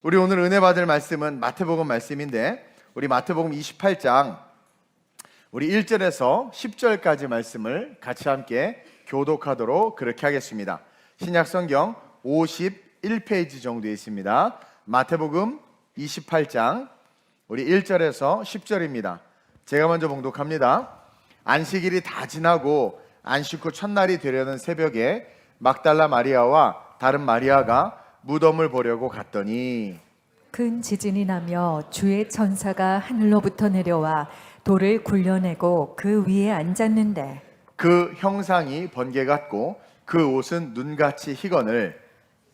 우리 오늘 은혜 받을 말씀은 마태복음 말씀인데, 우리 마태복음 28장 우리 1절에서 10절까지 말씀을 같이 함께 교독하도록 그렇게 하겠습니다. 신약성경 51페이지 정도에 있습니다. 마태복음 28장 우리 1절에서 10절입니다. 제가 먼저 봉독합니다. 안식일이 다 지나고 안식 후 첫날이 되려는 새벽에 막달라 마리아와 다른 마리아가 무덤을 보려고 갔더니 큰 지진이 나며 주의 천사가 하늘로부터 내려와 돌을 굴려내고 그 위에 앉았는데 그 형상이 번개 같고 그 옷은 눈같이 희건을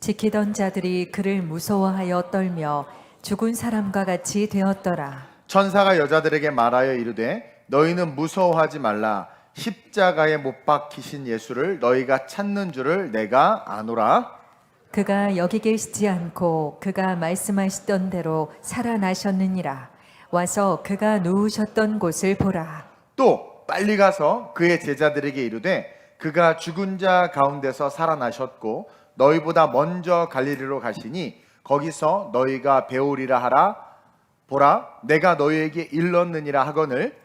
지키던 자들이 그를 무서워하여 떨며 죽은 사람과 같이 되었더라. 천사가 여자들에게 말하여 이르되 너희는 무서워하지 말라. 십자가에 못 박히신 예수를 너희가 찾는 줄을 내가 아노라. 그가 여기 계시지 않고 그가 말씀하시던 대로 살아나셨느니라. 와서 그가 누우셨던 곳을 보라. 또 빨리 가서 그의 제자들에게 이르되 그가 죽은 자 가운데서 살아나셨고 너희보다 먼저 갈릴리로 가시니 거기서 너희가 배우리라 하라. 보라, 내가 너희에게 일렀느니라 하거늘.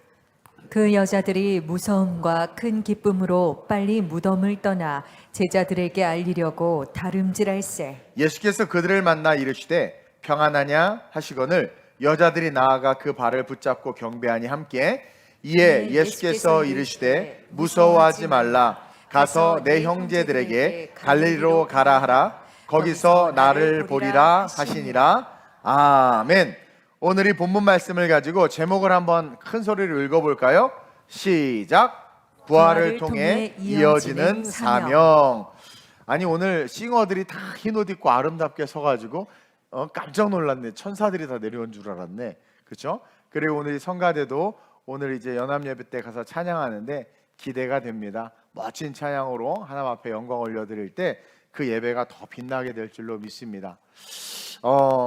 그 여자들이 무서움과 큰 기쁨으로 빨리 무덤을 떠나 제자들에게 알리려고 다름질할세. 예수께서 그들을 만나 이르시되 평안하냐 하시거늘 여자들이 나아가 그 발을 붙잡고 경배하니 함께 이에 예수께서 이르시되 무서워하지 말라. 가서 내 형제들에게 갈릴리로 가라 하라. 거기서 나를 보리라 하시니라. 아멘. 오늘 이 본문 말씀을 가지고 제목을 한번 큰 소리로 읽어볼까요? 시작. 부활을 통해 이어지는 사명. 아니 오늘 싱어들이 다 흰 옷 입고 아름답게 서가지고 깜짝 놀랐네. 천사들이 다 내려온 줄 알았네. 그렇죠? 그리고 오늘 이 성가대도 오늘 이제 연합예배 때 가서 찬양하는데 기대가 됩니다. 멋진 찬양으로 하나님 앞에 영광 올려드릴 때 그 예배가 더 빛나게 될 줄로 믿습니다.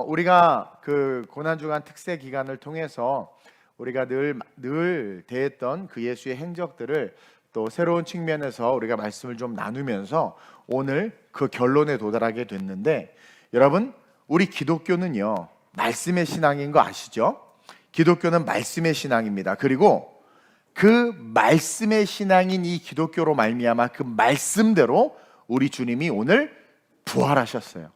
우리가 그 고난주간 특세 기간을 통해서 우리가 늘 대했던 그 예수의 행적들을 또 새로운 측면에서 우리가 말씀을 좀 나누면서 오늘 그 결론에 도달하게 됐는데, 여러분 우리 기독교는요 말씀의 신앙인 거 아시죠? 기독교는 말씀의 신앙입니다. 그리고 그 말씀의 신앙인 이 기독교로 말미암아 그 말씀대로 우리 주님이 오늘 부활하셨어요.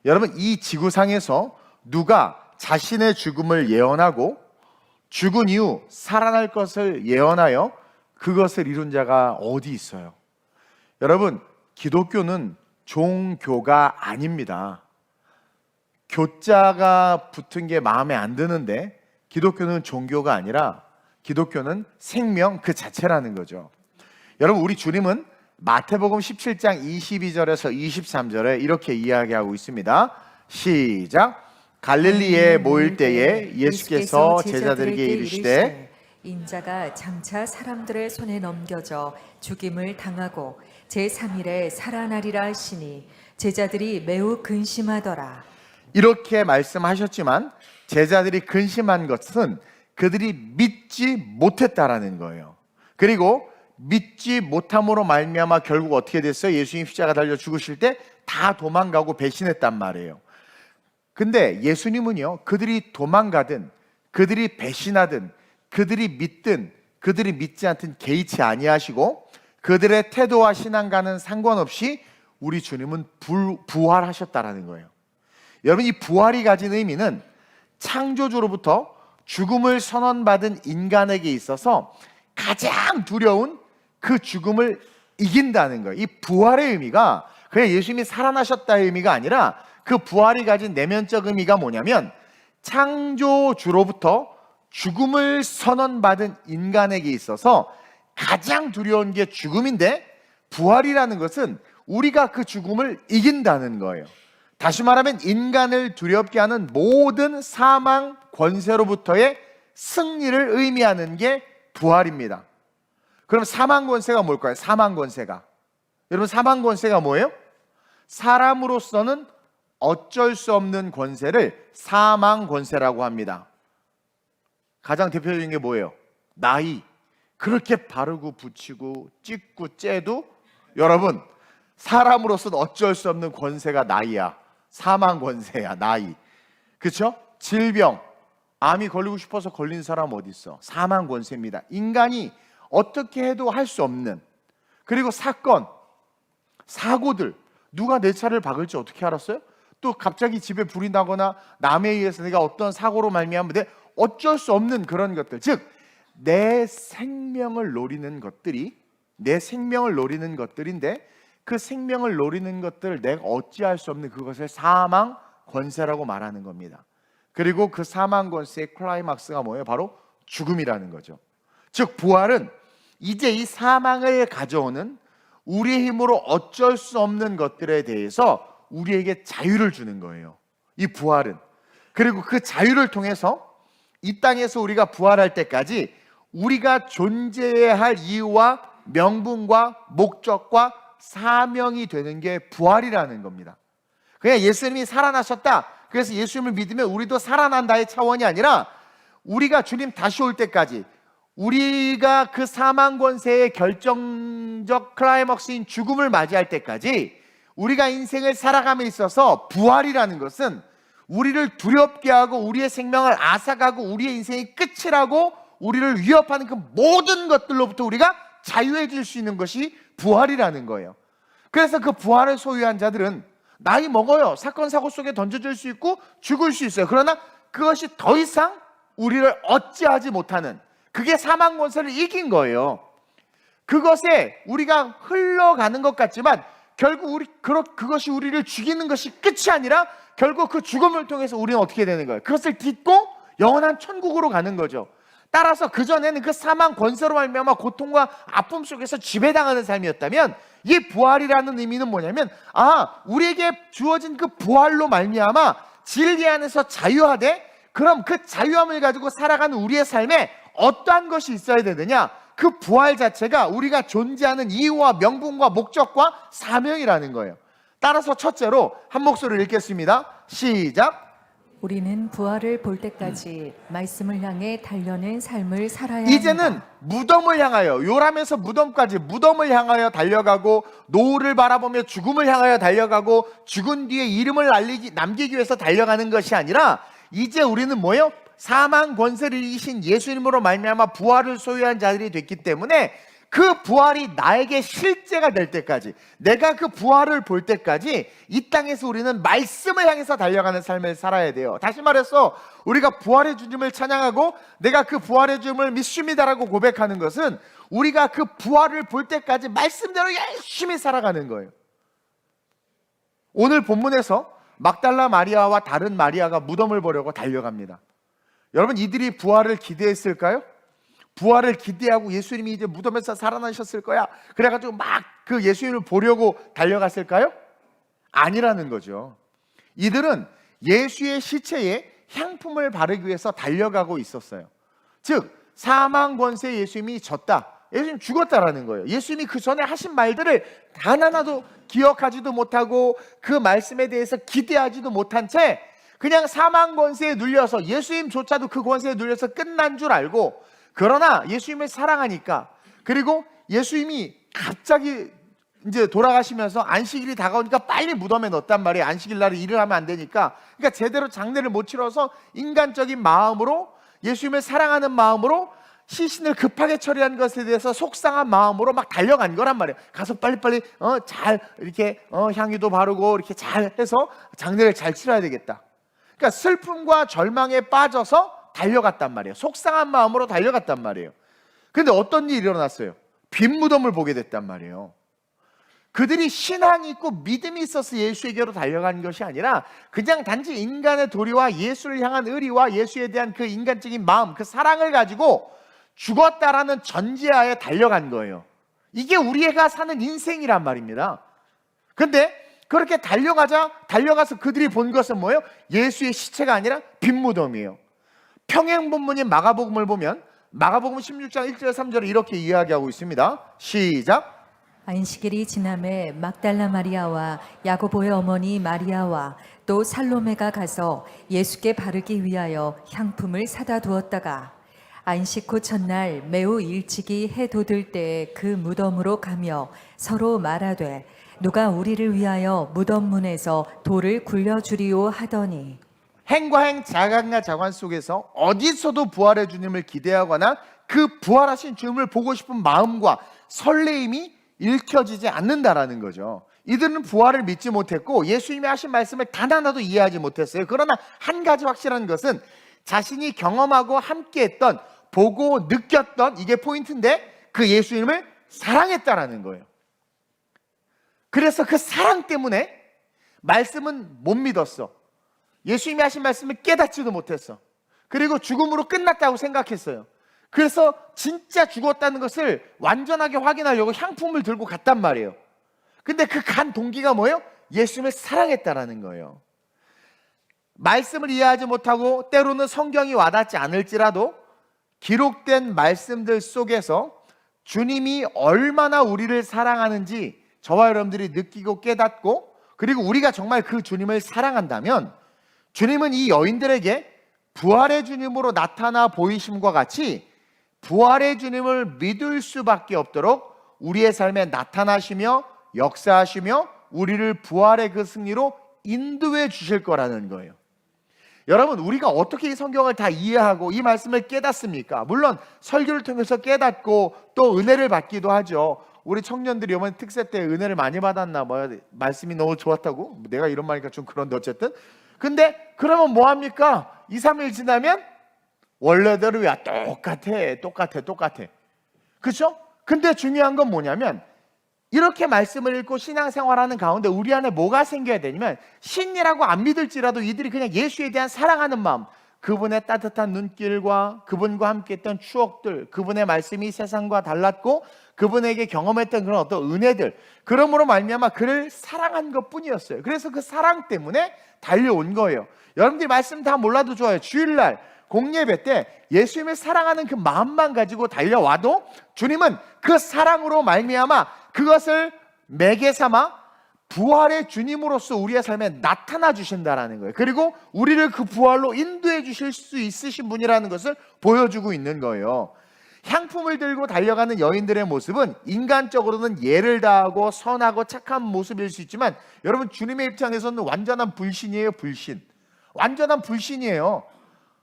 여러분 이 지구상에서 누가 자신의 죽음을 예언하고 죽은 이후 살아날 것을 예언하여 그것을 이룬 자가 어디 있어요? 여러분 기독교는 종교가 아닙니다. 교자가 붙은 게 마음에 안 드는데 기독교는 종교가 아니라 기독교는 생명 그 자체라는 거죠. 여러분 우리 주님은 마태복음 17장 22절에서 23절에 이렇게 이야기하고 있습니다. 시작. 갈릴리에 모일 때에 예수께서 제자들에게 이르시되 인자가 장차 사람들의 손에 넘겨져 죽임을 당하고 제3일에 살아나리라 하시니 제자들이 매우 근심하더라. 이렇게 말씀하셨지만 제자들이 근심한 것은 그들이 믿지 못했다라는 거예요. 그리고 믿지 못함으로 말미암아 결국 어떻게 됐어요? 예수님 십자가 달려 죽으실 때 다 도망가고 배신했단 말이에요. 근데 예수님은요 그들이 도망가든 그들이 배신하든 그들이 믿든 그들이 믿지 않든 개의치 아니하시고 그들의 태도와 신앙과는 상관없이 우리 주님은 부활하셨다라는 거예요. 여러분 이 부활이 가진 의미는 창조주로부터 죽음을 선언받은 인간에게 있어서 가장 두려운 그 죽음을 이긴다는 거예요. 이 부활의 의미가 그냥 예수님이 살아나셨다의 의미가 아니라 그 부활이 가진 내면적 의미가 뭐냐면 창조주로부터 죽음을 선언받은 인간에게 있어서 가장 두려운 게 죽음인데 부활이라는 것은 우리가 그 죽음을 이긴다는 거예요. 다시 말하면 인간을 두렵게 하는 모든 사망 권세로부터의 승리를 의미하는 게 부활입니다. 그럼 사망 권세가 뭘까요? 사망 권세가. 여러분 사망 권세가 뭐예요? 사람으로서는 어쩔 수 없는 권세를 사망 권세라고 합니다. 가장 대표적인 게 뭐예요? 나이. 그렇게 바르고 붙이고 찍고 째도 여러분 사람으로서는 어쩔 수 없는 권세가 나이야. 사망 권세야, 나이. 그렇죠? 질병, 암이 걸리고 싶어서 걸린 사람 어디 있어? 사망 권세입니다. 인간이 어떻게 해도 할 수 없는, 그리고 사건, 사고들, 누가 내 차를 박을지 어떻게 알았어요? 또 갑자기 집에 불이 나거나 남에 의해서 내가 어떤 사고로 말미암아 어쩔 수 없는 그런 것들, 즉 내 생명을 노리는 것들이, 내 생명을 노리는 것들인데, 그 생명을 노리는 것들을 내가 어찌할 수 없는 그것을 사망 권세라고 말하는 겁니다. 그리고 그 사망 권세의 클라이막스가 뭐예요? 바로 죽음이라는 거죠. 즉 부활은 이제 이 사망을 가져오는, 우리의 힘으로 어쩔 수 없는 것들에 대해서 우리에게 자유를 주는 거예요, 이 부활은. 그리고 그 자유를 통해서 이 땅에서 우리가 부활할 때까지 우리가 존재해야 할 이유와 명분과 목적과 사명이 되는 게 부활이라는 겁니다. 그냥 예수님이 살아나셨다, 그래서 예수님을 믿으면 우리도 살아난다의 차원이 아니라, 우리가 주님 다시 올 때까지, 우리가 그 사망 권세의 결정적 클라이막스인 죽음을 맞이할 때까지 우리가 인생을 살아감에 있어서 부활이라는 것은 우리를 두렵게 하고 우리의 생명을 앗아가고 우리의 인생이 끝이라고 우리를 위협하는 그 모든 것들로부터 우리가 자유해질 수 있는 것이 부활이라는 거예요. 그래서 그 부활을 소유한 자들은 나이 먹어요, 사건 사고 속에 던져질 수 있고 죽을 수 있어요. 그러나 그것이 더 이상 우리를 어찌하지 못하는, 그게 사망 권세를 이긴 거예요. 그것에 우리가 흘러가는 것 같지만 결국 그것이 우리를 죽이는 것이 끝이 아니라 결국 그 죽음을 통해서 우리는 어떻게 되는 거예요? 그것을 딛고 영원한 천국으로 가는 거죠. 따라서 그전에는 그 사망 권세로 말미암아 고통과 아픔 속에서 지배당하는 삶이었다면, 이 부활이라는 의미는 뭐냐면, 우리에게 주어진 그 부활로 말미암아 진리 안에서 자유하되, 그럼 그 자유함을 가지고 살아가는 우리의 삶에 어떠한 것이 있어야 되느냐? 그 부활 자체가 우리가 존재하는 이유와 명분과 목적과 사명이라는 거예요. 따라서 첫째로 한 목소리를 읽겠습니다. 시작. 우리는 부활을 볼 때까지 말씀을 향해 달려는 삶을 살아야 이제는 합니다. 무덤을 향하여, 요람에서 무덤까지, 무덤을 향하여 달려가고, 노을을 바라보며 죽음을 향하여 달려가고, 죽은 뒤에 이름을 남기기 위해서 달려가는 것이 아니라, 이제 우리는 뭐예요? 사망 권세를 이기신 예수님으로 말미암아 부활을 소유한 자들이 됐기 때문에, 그 부활이 나에게 실제가 될 때까지, 내가 그 부활을 볼 때까지 이 땅에서 우리는 말씀을 향해서 달려가는 삶을 살아야 돼요. 다시 말해서 우리가 부활의 주님을 찬양하고 내가 그 부활의 주님을 믿습니다라고 고백하는 것은 우리가 그 부활을 볼 때까지 말씀대로 열심히 살아가는 거예요. 오늘 본문에서 막달라 마리아와 다른 마리아가 무덤을 보려고 달려갑니다. 여러분, 이들이 부활을 기대했을까요? 부활을 기대하고 예수님이 이제 무덤에서 살아나셨을 거야, 그래가지고 막 그 예수님을 보려고 달려갔을까요? 아니라는 거죠. 이들은 예수의 시체에 향품을 바르기 위해서 달려가고 있었어요. 즉 사망 권세 예수님이 졌다, 예수님 죽었다라는 거예요. 예수님이 그 전에 하신 말들을 단 하나도 기억하지도 못하고 그 말씀에 대해서 기대하지도 못한 채 그냥 사망 권세에 눌려서, 예수님조차도 그 권세에 눌려서 끝난 줄 알고, 그러나 예수님을 사랑하니까, 그리고 예수님이 갑자기 이제 돌아가시면서 안식일이 다가오니까 빨리 무덤에 넣었단 말이에요. 안식일 날에 일을 하면 안 되니까. 그러니까 제대로 장례를 못 치러서 인간적인 마음으로, 예수님을 사랑하는 마음으로 시신을 급하게 처리한 것에 대해서 속상한 마음으로 막 달려간 거란 말이에요. 가서 빨리빨리 잘 이렇게 향유도 바르고 이렇게 잘 해서 장례를 잘 치러야 되겠다. 그러니까 슬픔과 절망에 빠져서 달려갔단 말이에요. 속상한 마음으로 달려갔단 말이에요. 근데 어떤 일이 일어났어요? 빈 무덤을 보게 됐단 말이에요. 그들이 신앙이 있고 믿음이 있어서 예수에게로 달려간 것이 아니라 그냥 단지 인간의 도리와 예수를 향한 의리와 예수에 대한 그 인간적인 마음, 그 사랑을 가지고 죽었다라는 전제하에 달려간 거예요. 이게 우리가 사는 인생이란 말입니다. 근데 그렇게 달려가서 그들이 본 것은 뭐예요? 예수의 시체가 아니라 빈 무덤이에요. 평행 본문인 마가복음을 보면 마가복음 16장 1절 3절을 이렇게 이야기하고 있습니다. 시작. 안식일이 지남에 막달라 마리아와 야고보의 어머니 마리아와 또 살로메가 가서 예수께 바르기 위하여 향품을 사다 두었다가 안식 후 첫날 매우 일찍이 해 돋을 때에 그 무덤으로 가며 서로 말하되 누가 우리를 위하여 무덤 문에서 돌을 굴려주리오 하더니. 행과 행, 자간과 자관 속에서 어디서도 부활의 주님을 기대하거나 그 부활하신 주님을 보고 싶은 마음과 설레임이 읽혀지지 않는다라는 거죠. 이들은 부활을 믿지 못했고 예수님이 하신 말씀을 단 하나도 이해하지 못했어요. 그러나 한 가지 확실한 것은 자신이 경험하고 함께했던, 보고 느꼈던, 이게 포인트인데, 그 예수님을 사랑했다라는 거예요. 그래서 그 사랑 때문에 말씀은 못 믿었어. 예수님이 하신 말씀을 깨닫지도 못했어. 그리고 죽음으로 끝났다고 생각했어요. 그래서 진짜 죽었다는 것을 완전하게 확인하려고 향품을 들고 갔단 말이에요. 근데 그 간 동기가 뭐예요? 예수님을 사랑했다라는 거예요. 말씀을 이해하지 못하고 때로는 성경이 와닿지 않을지라도 기록된 말씀들 속에서 주님이 얼마나 우리를 사랑하는지 저와 여러분들이 느끼고 깨닫고, 그리고 우리가 정말 그 주님을 사랑한다면 주님은 이 여인들에게 부활의 주님으로 나타나 보이심과 같이 부활의 주님을 믿을 수밖에 없도록 우리의 삶에 나타나시며 역사하시며 우리를 부활의 그 승리로 인도해 주실 거라는 거예요. 여러분, 우리가 어떻게 이 성경을 다 이해하고 이 말씀을 깨닫습니까? 물론 설교를 통해서 깨닫고 또 은혜를 받기도 하죠. 우리 청년들이 이번 특세 때 은혜를 많이 받았나 봐요. 말씀이 너무 좋았다고? 내가 이런 말이니까 좀 그런데 어쨌든. 근데 그러면 뭐합니까? 2, 3일 지나면 원래대로 야 똑같아. 그렇죠? 근데 중요한 건 뭐냐면 이렇게 말씀을 읽고 신앙생활하는 가운데 우리 안에 뭐가 생겨야 되냐면, 신이라고 안 믿을지라도 이들이 그냥 예수에 대한 사랑하는 마음, 그분의 따뜻한 눈길과 그분과 함께했던 추억들, 그분의 말씀이 세상과 달랐고 그분에게 경험했던 그런 어떤 은혜들, 그러므로 말미암아 그를 사랑한 것뿐이었어요. 그래서 그 사랑 때문에 달려온 거예요. 여러분들이 말씀 다 몰라도 좋아요. 주일날 공예배 때 예수님을 사랑하는 그 마음만 가지고 달려와도 주님은 그 사랑으로 말미암아 그것을 매개 삼아 부활의 주님으로서 우리의 삶에 나타나 주신다라는 거예요. 그리고 우리를 그 부활로 인도해 주실 수 있으신 분이라는 것을 보여주고 있는 거예요. 향품을 들고 달려가는 여인들의 모습은 인간적으로는 예를 다하고 선하고 착한 모습일 수 있지만, 여러분, 주님의 입장에서는 완전한 불신이에요. 불신. 완전한 불신이에요.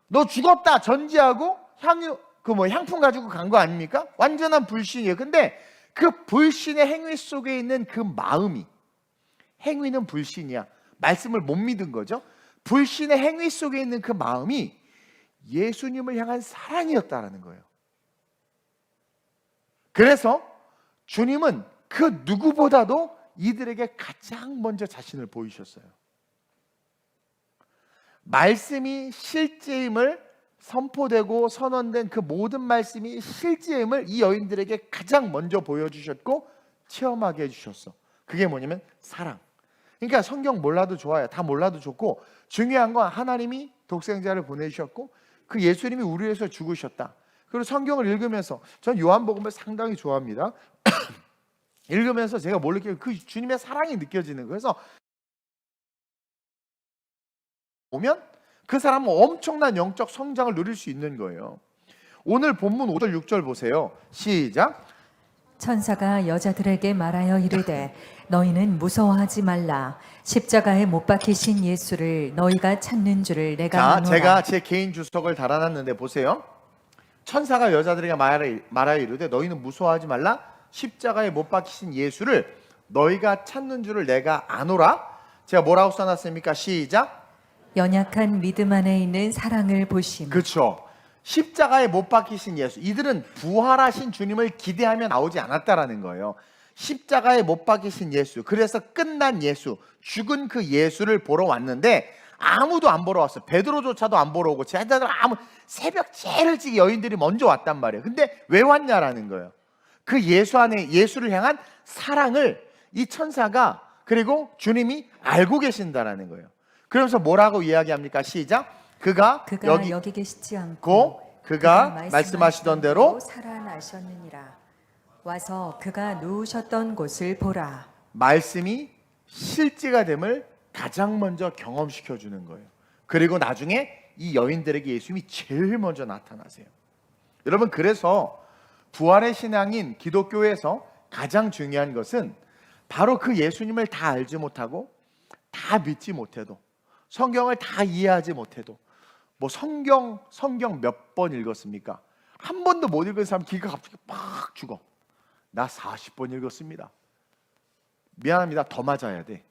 너 죽었다 전지하고 향품 가지고 간 거 아닙니까? 완전한 불신이에요. 근데 그 불신의 행위 속에 있는 그 마음이, 행위는 불신이야, 말씀을 못 믿은 거죠. 불신의 행위 속에 있는 그 마음이 예수님을 향한 사랑이었다라는 거예요. 그래서 주님은 그 누구보다도 이들에게 가장 먼저 자신을 보이셨어요. 말씀이 실제임을 선포되고 선언된 그 모든 말씀이 실제임을 이 여인들에게 가장 먼저 보여주셨고 체험하게 해주셨어. 그게 뭐냐면 사랑. 그러니까 성경 몰라도 좋아요. 다 몰라도 좋고, 중요한 건 하나님이 독생자를 보내주셨고 그 예수님이 우리 위해서 죽으셨다. 그리고 성경을 읽으면서, 전 요한복음을 상당히 좋아합니다. 읽으면서 제가 뭘 느껴요? 그 주님의 사랑이 느껴지는 거예요. 그래서 보면 그 사람은 엄청난 영적 성장을 누릴 수 있는 거예요. 오늘 본문 5절 6절 보세요. 시작. 천사가 여자들에게 말하여 이르되 너희는 무서워하지 말라. 십자가에 못 박히신 예수를 너희가 찾는 줄을 내가 아노라. 제가 제 개인 주석을 달아놨는데 보세요. 천사가 여자들에게 말하여 이르되 너희는 무서워하지 말라. 십자가에 못 박히신 예수를 너희가 찾는 줄을 내가 아노라. 제가 뭐라고 써놨습니까? 시작. 연약한 믿음 안에 있는 사랑을 보심. 그렇죠. 십자가에 못 박히신 예수. 이들은 부활하신 주님을 기대하며 나오지 않았다라는 거예요. 십자가에 못 박히신 예수. 그래서 끝난 예수, 죽은 그 예수를 보러 왔는데 아무도 안 보러 왔어. 베드로조차도 안 보러 오고 제자들 새벽 제일 일찍 여인들이 먼저 왔단 말이에요. 근데 왜 왔냐라는 거예요. 그 예수 안에 예수를 향한 사랑을 이 천사가 그리고 주님이 알고 계신다라는 거예요. 그러면서 뭐라고 이야기합니까? 시작. 그가 여기 계시지 않고 그가 말씀하시던 대로 살아나셨느니라. 와서 그가 누우셨던 곳을 보라. 말씀이 실제가 됨을 가장 먼저 경험시켜 주는 거예요. 그리고 나중에 이 여인들에게 예수님이 제일 먼저 나타나세요. 여러분, 그래서 부활의 신앙인 기독교에서 가장 중요한 것은 바로 그 예수님을 다 알지 못하고 다 믿지 못해도 성경을 다 이해하지 못해도 뭐 성경 몇 번 읽었습니까? 한 번도 못 읽은 사람 기가 갑자기 팍 죽어. 나 40번 읽었습니다. 미안합니다. 더 맞아야 돼.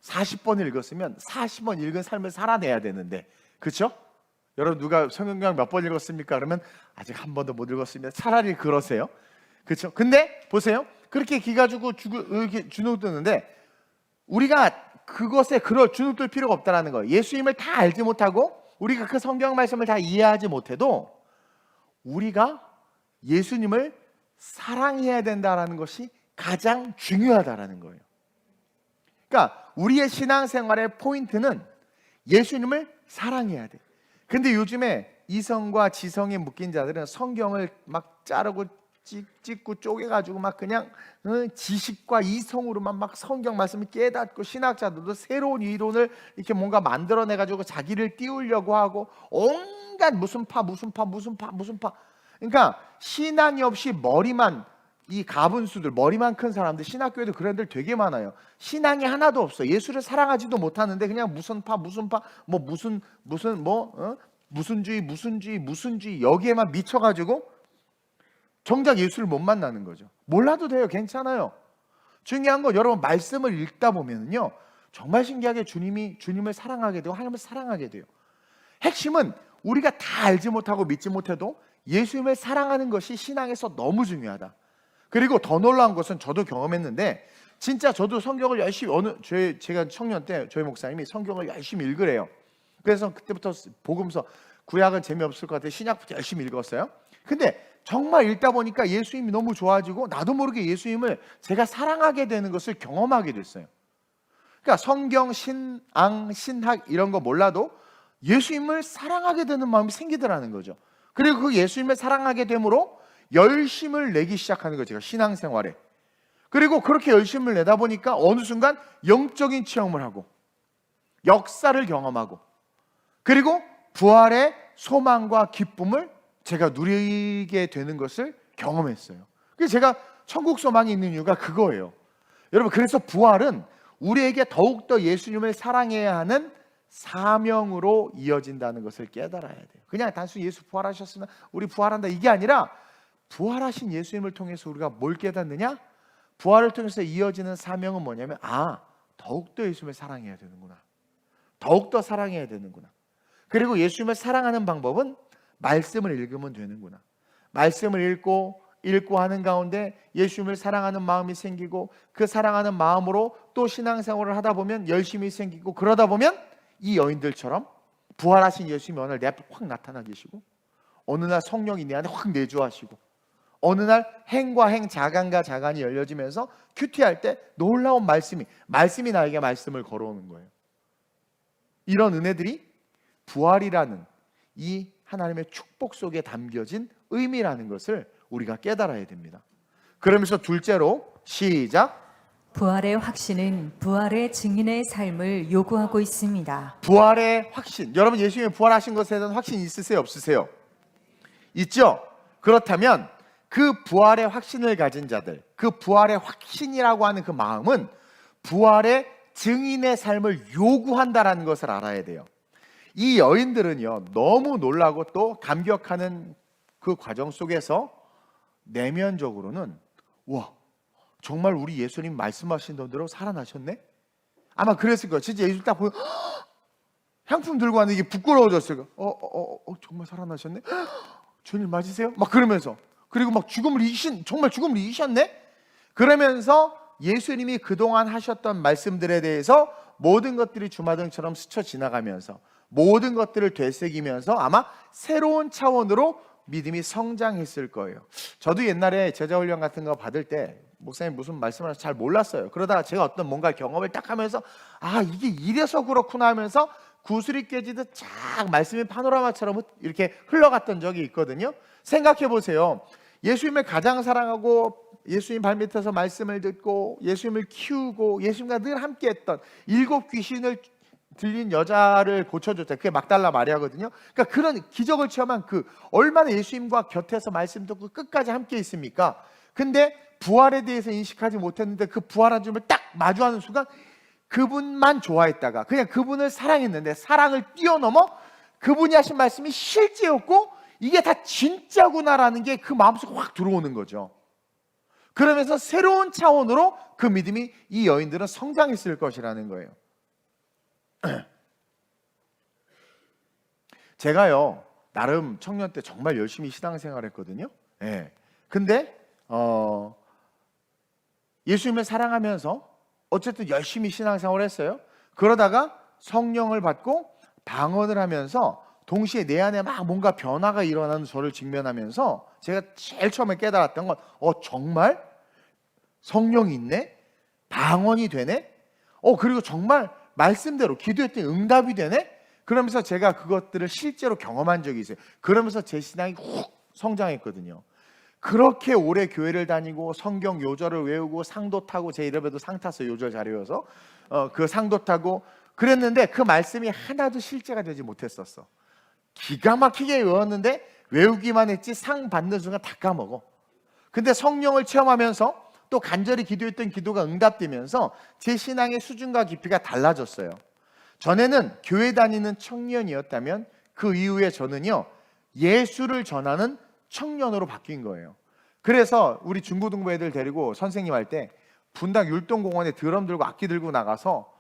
40번 읽었으면 40번 읽은 삶을 살아내야 되는데, 그렇죠? 여러분 누가 성경 몇 번 읽었습니까? 그러면 아직 한 번도 못 읽었습니다. 차라리 그러세요. 그렇죠? 근데 보세요. 그렇게 기가 주고 이렇게 주눅드는데 우리가 그것에 그럴 주눅들 필요가 없다라는 거예요. 예수님을 다 알지 못하고 우리가 그 성경 말씀을 다 이해하지 못해도 우리가 예수님을 사랑해야 된다라는 것이 가장 중요하다라는 거예요. 그러니까 우리의 신앙생활의 포인트는 예수님을 사랑해야 돼. 근데 요즘에 이성과 지성에 묶인 자들은 성경을 막 자르고 찍고 쪼개가지고 막 그냥 지식과 이성으로만 막 성경 말씀을 깨닫고, 신학자들도 새로운 이론을 이렇게 뭔가 만들어내가지고 자기를 띄우려고 하고 온갖 무슨 파. 그러니까 신앙이 없이 머리만, 이 가분수들, 머리만 큰 사람들, 신학교에도 그런 애들 되게 많아요. 신앙이 하나도 없어. 예수를 사랑하지도 못하는데 그냥 무슨 무슨주의 여기에만 미쳐가지고 정작 예수를 못 만나는 거죠. 몰라도 돼요. 괜찮아요. 중요한 건 여러분 말씀을 읽다 보면요 정말 신기하게 주님을 사랑하게 되고 하나님을 사랑하게 돼요. 핵심은 우리가 다 알지 못하고 믿지 못해도 예수님을 사랑하는 것이 신앙에서 너무 중요하다. 그리고 더 놀라운 것은 저도 경험했는데, 진짜 저도 성경을 열심히 제가 청년 때 저희 목사님이 성경을 열심히 읽으래요. 그래서 그때부터 복음서, 구약은 재미없을 것 같아요. 신약부터 열심히 읽었어요. 근데 정말 읽다 보니까 예수님이 너무 좋아지고 나도 모르게 예수님을 제가 사랑하게 되는 것을 경험하게 됐어요. 그러니까 성경, 신앙, 신학 이런 거 몰라도 예수님을 사랑하게 되는 마음이 생기더라는 거죠. 그리고 그 예수님을 사랑하게 되므로 열심을 내기 시작하는 거죠. 제가 신앙생활에. 그리고 그렇게 열심을 내다 보니까 어느 순간 영적인 체험을 하고 역사를 경험하고 그리고 부활의 소망과 기쁨을 제가 누리게 되는 것을 경험했어요. 그래서 제가 천국 소망이 있는 이유가 그거예요. 여러분, 그래서 부활은 우리에게 더욱더 예수님을 사랑해야 하는 사명으로 이어진다는 것을 깨달아야 돼요. 그냥 단순히 예수 부활하셨으면 우리 부활한다 이게 아니라, 부활하신 예수님을 통해서 우리가 뭘 깨닫느냐? 부활을 통해서 이어지는 사명은 뭐냐면, 더욱더 예수님을 사랑해야 되는구나. 더욱더 사랑해야 되는구나. 그리고 예수님을 사랑하는 방법은 말씀을 읽으면 되는구나. 말씀을 읽고 하는 가운데 예수님을 사랑하는 마음이 생기고, 그 사랑하는 마음으로 또 신앙생활을 하다 보면 열심히 생기고, 그러다 보면 이 여인들처럼 부활하신 예수님이 어느 날 내 앞에 확 나타나 계시고, 어느 날 성령이 내 안에 확 내주하시고, 어느 날 행과 행, 자간과 자간이 열려지면서 큐티할 때 놀라운 말씀이 나에게 말씀을 걸어오는 거예요. 이런 은혜들이 부활이라는 이 하나님의 축복 속에 담겨진 의미라는 것을 우리가 깨달아야 됩니다. 그러면서 둘째로, 시작. 부활의 확신은 부활의 증인의 삶을 요구하고 있습니다. 부활의 확신. 여러분 예수님이 부활하신 것에 대한 확신 있으세요? 없으세요? 있죠? 그렇다면 그 부활의 확신을 가진 자들, 그 부활의 확신이라고 하는 그 마음은 부활의 증인의 삶을 요구한다라는 것을 알아야 돼요. 이 여인들은요 너무 놀라고 또 감격하는 그 과정 속에서 내면적으로는, 와, 정말 우리 예수님 말씀하신 대로 살아나셨네? 아마 그랬을 거예요. 진짜 예수 딱 보면 향품 들고 왔는데 이게 부끄러워졌어요. 정말 살아나셨네? 주님 맞으세요? 막 그러면서, 그리고 막 정말 죽음을 이기셨네? 그러면서 예수님이 그동안 하셨던 말씀들에 대해서 모든 것들이 주마등처럼 스쳐 지나가면서 모든 것들을 되새기면서 아마 새로운 차원으로 믿음이 성장했을 거예요. 저도 옛날에 제자훈련 같은 거 받을 때 목사님 무슨 말씀을 하실지 잘 몰랐어요. 그러다가 제가 어떤 뭔가 경험을 딱 하면서 이게 이래서 그렇구나 하면서 구슬이 깨지듯 쫙 말씀이 파노라마처럼 이렇게 흘러갔던 적이 있거든요. 생각해 보세요. 예수님을 가장 사랑하고 예수님 발밑에서 말씀을 듣고 예수님을 키우고 예수님과 늘 함께했던 7 귀신을 들린 여자를 고쳐줬잖아요. 그게 막달라 마리아거든요. 그러니까 그런 기적을 체험한 얼마나 예수님과 곁에서 말씀 듣고 끝까지 함께 있습니까? 근데 부활에 대해서 인식하지 못했는데 그 부활한 주님을 딱 마주하는 순간 그분만 좋아했다가 그냥 그분을 사랑했는데 사랑을 뛰어넘어 그분이 하신 말씀이 실제였고 이게 다 진짜구나라는 게 그 마음속에 확 들어오는 거죠. 그러면서 새로운 차원으로 그 믿음이 이 여인들은 성장했을 것이라는 거예요. 제가요 나름 청년 때 정말 열심히 신앙생활 했거든요. 예. 근데 예수님을 사랑하면서 어쨌든 열심히 신앙생활을 했어요. 그러다가 성령을 받고 방언을 하면서 동시에 내 안에 막 뭔가 변화가 일어나는 저를 직면하면서 제가 제일 처음에 깨달았던 건 정말 성령이 있네? 방언이 되네? 그리고 정말 말씀대로 기도했더니 응답이 되네? 그러면서 제가 그것들을 실제로 경험한 적이 있어요. 그러면서 제 신앙이 훅 성장했거든요. 그렇게 오래 교회를 다니고 성경 요절을 외우고 상도 타고 제 이름에도 상 탔어요. 요절 잘 외워서 그 상도 타고 그랬는데 그 말씀이 하나도 실제가 되지 못했었어. 기가 막히게 외웠는데 외우기만 했지 상 받는 순간 다 까먹어. 근데 성령을 체험하면서 또 간절히 기도했던 기도가 응답되면서 제 신앙의 수준과 깊이가 달라졌어요. 전에는 교회 다니는 청년이었다면 그 이후에 저는요 예수를 전하는 청년으로 바뀐 거예요. 그래서 우리 중고등부 애들 데리고 선생님 할 때 분당 율동공원에 드럼 들고 악기 들고 나가서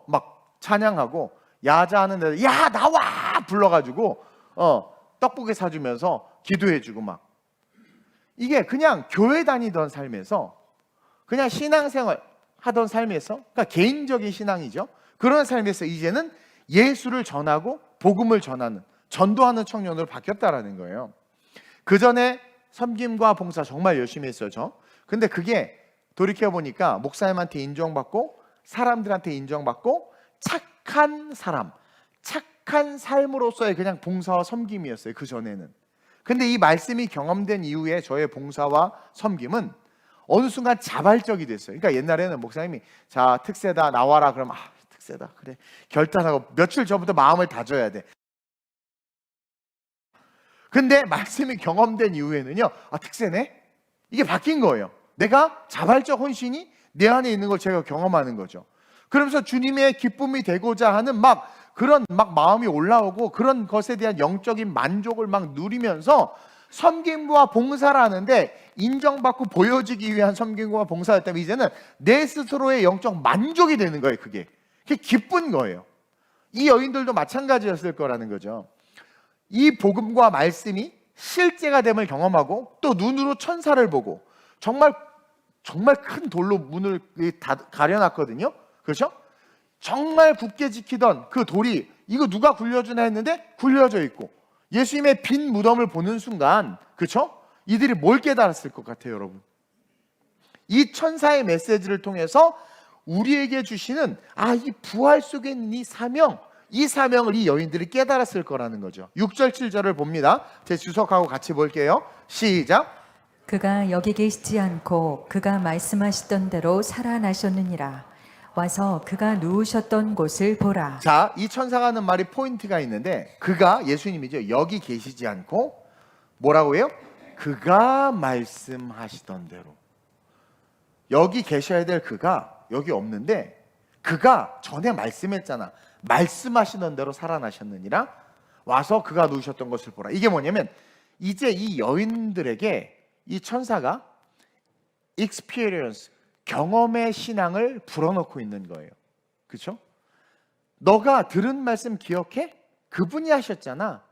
막 찬양하고 야자하는 애들 야 나와 불러가지고 떡볶이 사주면서 기도해주고 막 이게 그냥 교회 다니던 삶에서 그냥 신앙생활 하던 삶에서 그러니까 개인적인 신앙이죠. 그런 삶에서 이제는 예수를 전하고 복음을 전하는 전도하는 청년으로 바뀌었다라는 거예요. 그 전에 섬김과 봉사 정말 열심히 했어요. 저. 근데 그게 돌이켜보니까 목사님한테 인정받고 사람들한테 인정받고 착한 사람, 착한 삶으로서의 그냥 봉사와 섬김이었어요. 그 전에는. 근데 이 말씀이 경험된 이후에 저의 봉사와 섬김은 어느 순간 자발적이 됐어요. 그러니까 옛날에는 목사님이 자 특세다 나와라 그러면 특세다 그래 결단하고 며칠 전부터 마음을 다져야 돼. 근데 말씀이 경험된 이후에는요 특세네? 이게 바뀐 거예요. 내가 자발적 헌신이 내 안에 있는 걸 제가 경험하는 거죠. 그러면서 주님의 기쁨이 되고자 하는 그런 마음이 올라오고 그런 것에 대한 영적인 만족을 막 누리면서 섬김과 봉사를 하는데 인정받고 보여지기 위한 섬김과 봉사였다면 이제는 내 스스로의 영적 만족이 되는 거예요. 그게 기쁜 거예요. 이 여인들도 마찬가지였을 거라는 거죠. 이 복음과 말씀이 실제가 됨을 경험하고 또 눈으로 천사를 보고 정말 큰 돌로 문을 가려놨거든요. 그렇죠? 정말 굳게 지키던 그 돌이 이거 누가 굴려주나 했는데 굴려져 있고 예수님의 빈 무덤을 보는 순간 그렇죠? 이들이 뭘 깨달았을 것 같아요, 여러분? 이 천사의 메시지를 통해서 우리에게 주시는 이 부활 속에 있는 이 사명을 이 여인들이 깨달았을 거라는 거죠. 6절 7절을 봅니다. 제 주석하고 같이 볼게요. 시작. 그가 여기 계시지 않고 그가 말씀하시던 대로 살아나셨느니라. 와서 그가 누우셨던 곳을 보라. 자, 이 천사가 하는 말이 포인트가 있는데 그가 예수님이죠. 여기 계시지 않고 뭐라고 해요? 그가 말씀하시던 대로. 여기 계셔야 될 그가 여기 없는데 그가 전에 말씀했잖아. 말씀하시던 대로 살아나셨느니라. 와서 그가 누우셨던 것을 보라. 이게 뭐냐면 이제 이 여인들에게 이 천사가 experience, 경험의 신앙을 불어넣고 있는 거예요. 그렇죠? 너가 들은 말씀 기억해? 그분이 하셨잖아.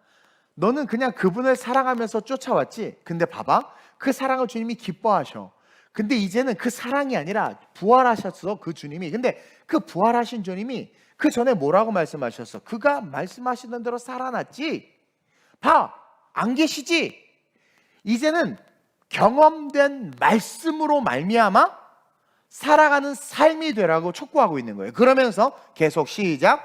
너는 그냥 그분을 사랑하면서 쫓아왔지. 근데 봐봐. 그 사랑을 주님이 기뻐하셔. 근데 이제는 그 사랑이 아니라 부활하셨어. 그 주님이. 근데 그 부활하신 주님이 그 전에 뭐라고 말씀하셨어? 그가 말씀하시던 대로 살아났지. 봐. 안 계시지? 이제는 경험된 말씀으로 말미암아 살아가는 삶이 되라고 촉구하고 있는 거예요. 그러면서 계속 시작.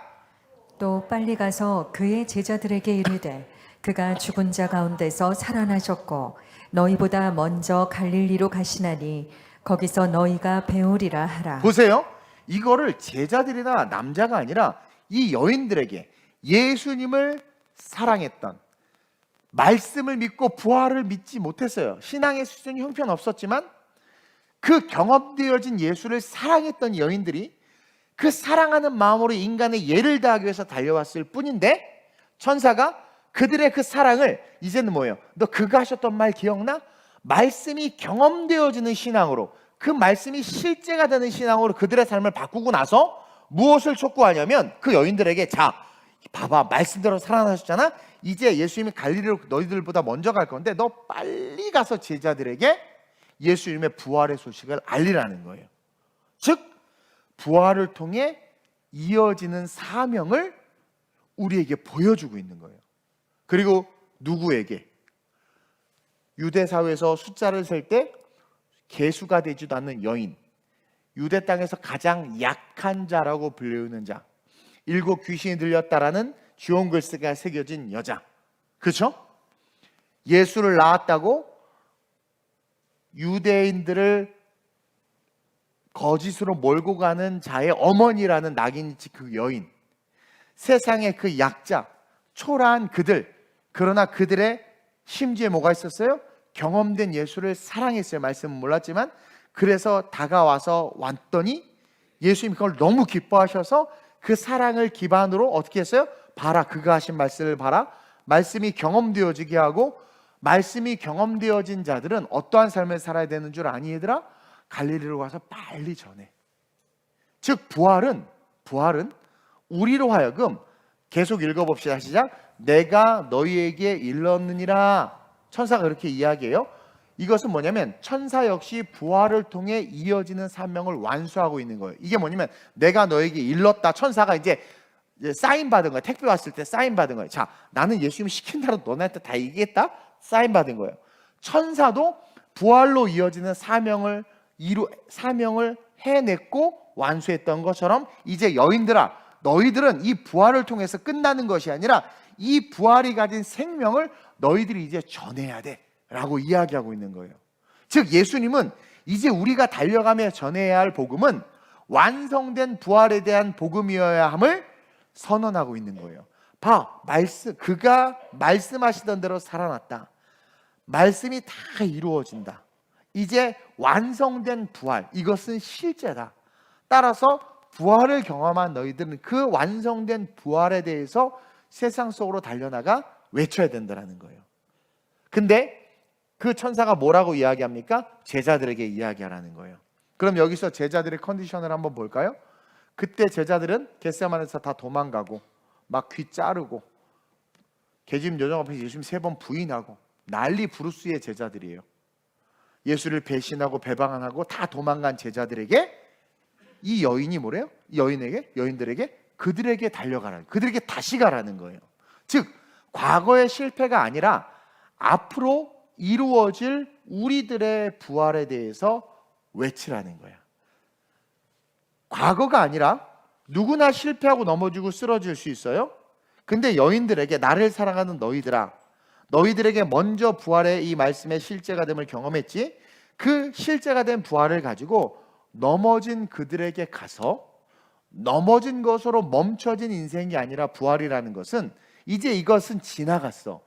또 빨리 가서 그의 제자들에게 이르되 그가 죽은 자 가운데서 살아나셨고 너희보다 먼저 갈릴리로 가시나니 거기서 너희가 배우리라 하라. 보세요. 이거를 제자들이나 남자가 아니라 이 여인들에게 예수님을 사랑했던 말씀을 믿고 부활을 믿지 못했어요. 신앙의 수준이 형편없었지만 그 경험되어진 예수를 사랑했던 여인들이 그 사랑하는 마음으로 인간의 예를 다하기 위해서 달려왔을 뿐인데, 천사가 그들의 그 사랑을 이제는 뭐예요? 너 그가 하셨던 말 기억나? 말씀이 경험되어지는 신앙으로, 그 말씀이 실제가 되는 신앙으로 그들의 삶을 바꾸고 나서 무엇을 촉구하냐면, 그 여인들에게 자 봐봐, 말씀대로 살아나셨잖아. 이제 예수님이 갈릴리로 너희들보다 먼저 갈 건데 너 빨리 가서 제자들에게 예수님의 부활의 소식을 알리라는 거예요. 즉 부활을 통해 이어지는 사명을 우리에게 보여주고 있는 거예요. 그리고 누구에게? 유대 사회에서 숫자를 셀 때 개수가 되지도 않는 여인, 유대 땅에서 가장 약한 자라고 불리우는 자, 7 귀신이 들렸다라는 주홍 글씨가 새겨진 여자, 그렇죠? 예수를 낳았다고 유대인들을 거짓으로 몰고 가는 자의 어머니라는 낙인치 그 여인, 세상의 그 약자, 초라한 그들, 그러나 그들의 심지에 뭐가 있었어요? 경험된 예수를 사랑했어요. 말씀은 몰랐지만 그래서 다가와서 왔더니 예수님이 그걸 너무 기뻐하셔서 그 사랑을 기반으로 어떻게 했어요? 봐라, 그가 하신 말씀을 봐라. 말씀이 경험되어지게 하고, 말씀이 경험되어진 자들은 어떠한 삶을 살아야 되는 줄 아니 얘들아? 갈릴리로 가서 빨리 전해. 즉 부활은 우리로 하여금, 계속 읽어봅시다. 시작. 내가 너희에게 일렀느니라. 천사가 그렇게 이야기해요. 이것은 뭐냐면 천사 역시 부활을 통해 이어지는 사명을 완수하고 있는 거예요. 이게 뭐냐면 내가 너에게 일렀다. 천사가 이제 사인 받은 거예요. 택배 왔을 때 사인 받은 거예요. 자, 나는 예수님이 시킨 대로 너네한테 다 얘기했다. 사인 받은 거예요. 천사도 부활로 이어지는 사명을 해냈고 완수했던 것처럼 이제 여인들아, 너희들은 이 부활을 통해서 끝나는 것이 아니라 이 부활이 가진 생명을 너희들이 이제 전해야 돼 라고 이야기하고 있는 거예요. 즉 예수님은 이제 우리가 달려가며 전해야 할 복음은 완성된 부활에 대한 복음이어야 함을 선언하고 있는 거예요. 그가 말씀하시던 대로 살아났다. 말씀이 다 이루어진다. 이제 완성된 부활, 이것은 실제다. 따라서 부활을 경험한 너희들은 그 완성된 부활에 대해서 세상 속으로 달려나가 외쳐야 된다는 거예요. 근데 그 천사가 뭐라고 이야기합니까? 제자들에게 이야기하라는 거예요. 그럼 여기서 제자들의 컨디션을 한번 볼까요? 그때 제자들은 겟세마네에서 다 도망가고 막 귀 자르고 계집 요정 앞에서 예수님 3번 부인하고 난리 부르스의 제자들이에요. 예수를 배신하고 배반하고 다 도망간 제자들에게 이 여인이 뭐래요? 이 여인들에게 그들에게 달려가라는, 그들에게 다시 가라는 거예요. 즉 과거의 실패가 아니라 앞으로 이루어질 우리들의 부활에 대해서 외치라는 거야. 과거가 아니라 누구나 실패하고 넘어지고 쓰러질 수 있어요. 근데 여인들에게 나를 사랑하는 너희들아, 너희들에게 먼저 부활의 이 말씀의 실제가 됨을 경험했지. 그 실제가 된 부활을 가지고 넘어진 그들에게 가서 넘어진 것으로 멈춰진 인생이 아니라 부활이라는 것은 이제 이것은 지나갔어.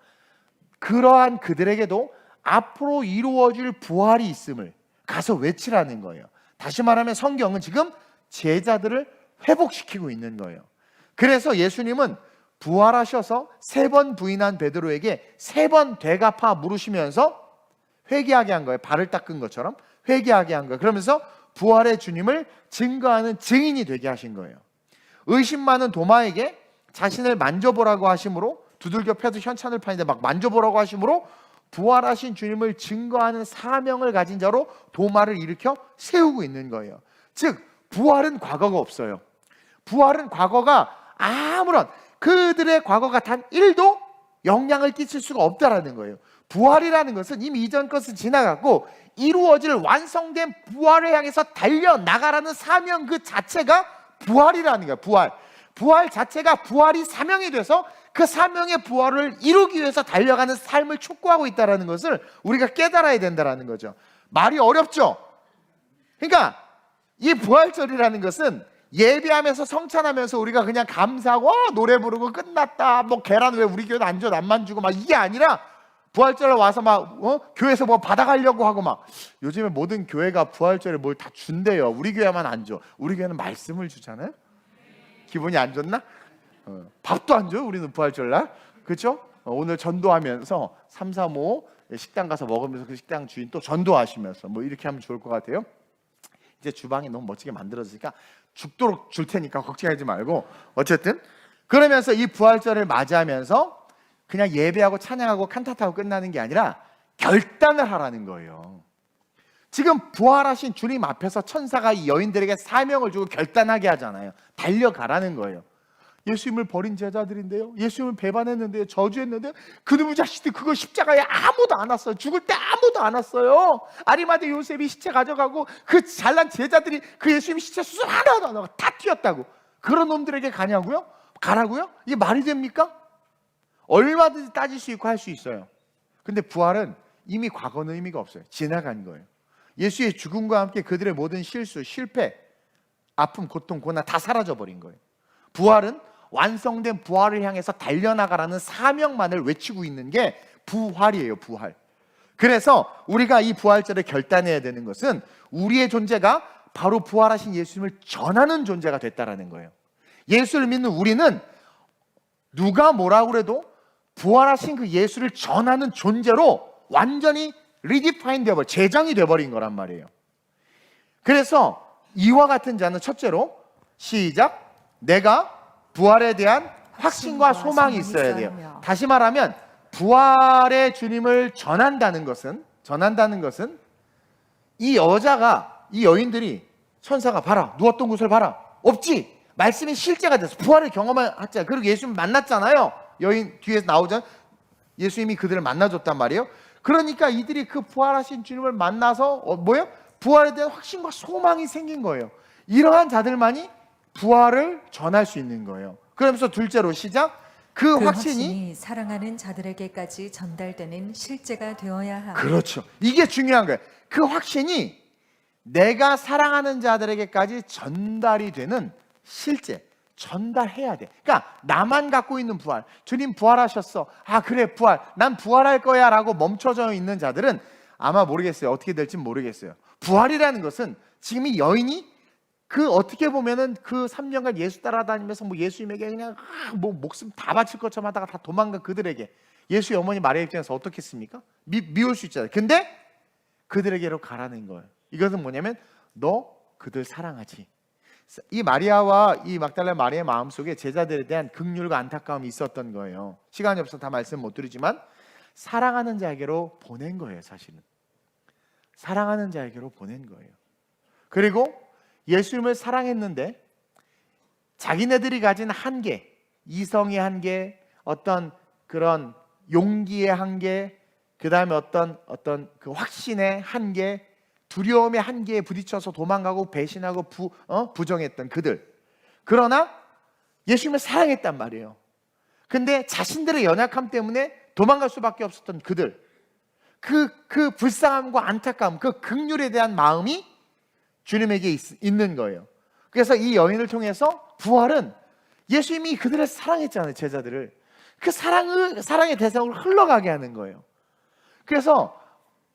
그러한 그들에게도 앞으로 이루어질 부활이 있음을 가서 외치라는 거예요. 다시 말하면 성경은 지금 제자들을 회복시키고 있는 거예요. 그래서 예수님은 부활하셔서 3번 부인한 베드로에게 3번 되갚아 물으시면서 회개하게 한 거예요. 발을 닦은 것처럼 회개하게 한 거예요. 그러면서 부활의 주님을 증거하는 증인이 되게 하신 거예요. 의심 많은 도마에게 자신을 만져보라고 하심으로, 두들겨 패도 현찬을 파는데 막 만져보라고 하심으로 부활하신 주님을 증거하는 사명을 가진 자로 도마를 일으켜 세우고 있는 거예요. 즉 부활은 과거가 없어요. 부활은 과거가 아무런, 그들의 과거가 단 1도 영향을 끼칠 수가 없다라는 거예요. 부활이라는 것은 이미 이전 것은 지나갔고 이루어질 완성된 부활을 향해서 달려나가라는 사명 그 자체가 부활이라는 거예요. 부활 자체가 부활이 사명이 돼서 그 사명의 부활을 이루기 위해서 달려가는 삶을 촉구하고 있다는 것을 우리가 깨달아야 된다는 거죠. 말이 어렵죠? 그러니까 이 부활절이라는 것은 예배하면서 성찬하면서 우리가 그냥 감사하고 노래 부르고 끝났다, 뭐 계란 왜 우리 교회는 안 줘, 남만 주고 막 이게 아니라 부활절에 와서 막 교회에서 뭐 받아가려고 하고 막, 요즘에 모든 교회가 부활절에 뭘 다 준대요. 우리 교회만 안 줘. 우리 교회는 말씀을 주잖아요. 기분이 안 좋나? 밥도 안 줘요 우리는 부활절날. 그렇죠? 오늘 전도하면서 3, 3, 5 식당 가서 먹으면서 그 식당 주인 또 전도하시면서 뭐 이렇게 하면 좋을 것 같아요. 이제 주방이 너무 멋지게 만들어지니까 죽도록 줄 테니까 걱정하지 말고, 어쨌든 그러면서 이 부활절을 맞이하면서 그냥 예배하고 찬양하고 칸타타하고 끝나는 게 아니라 결단을 하라는 거예요. 지금 부활하신 주님 앞에서 천사가 이 여인들에게 사명을 주고 결단하게 하잖아요. 달려가라는 거예요. 예수님을 버린 제자들인데요, 예수님을 배반했는데요, 저주했는데요, 그놈의 자식들 그거 십자가에 아무도 안 왔어요. 죽을 때 아무도 안 왔어요. 아리마대 요셉이 시체 가져가고 그 잘난 제자들이 그 예수님 시체 수술 하나도 안 하고 다 튀었다고. 그런 놈들에게 가냐고요? 가라고요? 이게 말이 됩니까? 얼마든지 따질 수 있고 할 수 있어요. 근데 부활은 이미 과거는 의미가 없어요. 지나간 거예요. 예수의 죽음과 함께 그들의 모든 실수, 실패, 아픔, 고통, 고난 다 사라져버린 거예요. 부활은 완성된 부활을 향해서 달려나가라는 사명만을 외치고 있는 게 부활이에요. 부활. 그래서 우리가 이 부활절에 결단해야 되는 것은 우리의 존재가 바로 부활하신 예수님을 전하는 존재가 됐다라는 거예요. 예수를 믿는 우리는 누가 뭐라고 그래도 부활하신 그 예수를 전하는 존재로 완전히 리디파인 되어버린, 재정이 되어버린 거란 말이에요. 그래서 이와 같은 자는 첫째로 시작, 내가 부활에 대한 확신과 소망이 있어야 돼요. 다시 말하면 부활의 주님을 전한다는 것은 이 여자가, 이 여인들이 천사가 봐라, 누웠던 곳을 봐라, 없지, 말씀이 실제가 돼서 부활을 경험했잖아요. 그리고 예수님 만났잖아요. 여인 뒤에서 나오잖아요. 예수님이 그들을 만나줬단 말이에요. 그러니까 이들이 그 부활하신 주님을 만나서 뭐예요? 부활에 대한 확신과 소망이 생긴 거예요. 이러한 자들만이 부활을 전할 수 있는 거예요. 그러면서 둘째로 시작, 그 확신이 사랑하는 자들에게까지 전달되는 실제가 되어야 합니다. 그렇죠. 이게 중요한 거예요. 그 확신이 내가 사랑하는 자들에게까지 전달이 되는 실제, 전달해야 돼. 그러니까 나만 갖고 있는 부활, 주님 부활하셨어, 아 그래 부활, 난 부활할 거야 라고 멈춰져 있는 자들은 아마 모르겠어요. 어떻게 될지 모르겠어요. 부활이라는 것은 지금 이 여인이 그 어떻게 보면은 그 3년간 예수 따라다니면서 뭐 예수님에게 그냥 뭐 목숨 다 바칠 것처럼 하다가 다 도망간 그들에게 예수의 어머니 마리아 입장에서 어떻겠습니까? 미울 수 있잖아요. 근데 그들에게로 가라는 거예요. 이것은 뭐냐면 너 그들 사랑하지. 이 마리아와 이 막달라 마리아의 마음속에 제자들에 대한 긍휼과 안타까움이 있었던 거예요. 시간이 없어서 다 말씀 못 드리지만 사랑하는 자에게로 보낸 거예요. 사실은 사랑하는 자에게로 보낸 거예요. 그리고 예수님을 사랑했는데 자기네들이 가진 한계, 이성의 한계, 어떤 그런 용기의 한계, 그 다음에 어떤 그 확신의 한계, 두려움의 한계에 부딪혀서 도망가고 배신하고 부정했던 그들. 그러나 예수님을 사랑했단 말이에요. 근데 자신들의 연약함 때문에 도망갈 수밖에 없었던 그들. 그 불쌍함과 안타까움, 그 긍휼에 대한 마음이 주님에게 있는 거예요. 그래서 이 여인을 통해서 부활은 예수님이 그들을 사랑했잖아요. 제자들을. 그 사랑의 대상으로 흘러가게 하는 거예요. 그래서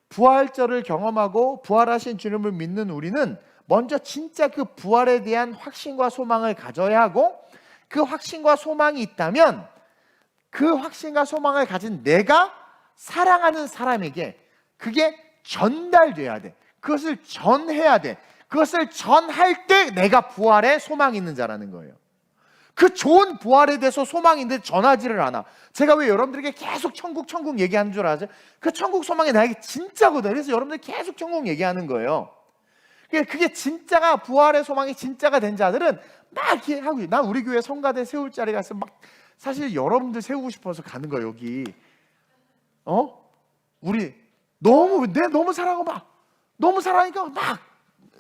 부활절을 경험하고 부활하신 주님을 믿는 우리는 먼저 진짜 그 부활에 대한 확신과 소망을 가져야 하고, 그 확신과 소망이 있다면 그 확신과 소망을 가진 내가 사랑하는 사람에게 그게 전달돼야 돼. 그것을 전해야 돼. 그것을 전할 때 내가 부활에 소망이 있는 자라는 거예요. 그 좋은 부활에 대해서 소망이 있는데 전하지를 않아. 제가 왜 여러분들에게 계속 천국 얘기하는 줄 아죠? 그 천국 소망이 나에게 진짜거든. 그래서 여러분들 계속 천국 얘기하는 거예요. 그게 진짜가, 부활의 소망이 진짜가 된 자들은 막 이렇게 하고, 나 우리 교회 성가대 세울 자리 가서 막 사실 여러분들 세우고 싶어서 가는 거예요. 여기 우리 너무 사랑하고 막 너무 사랑하니까 막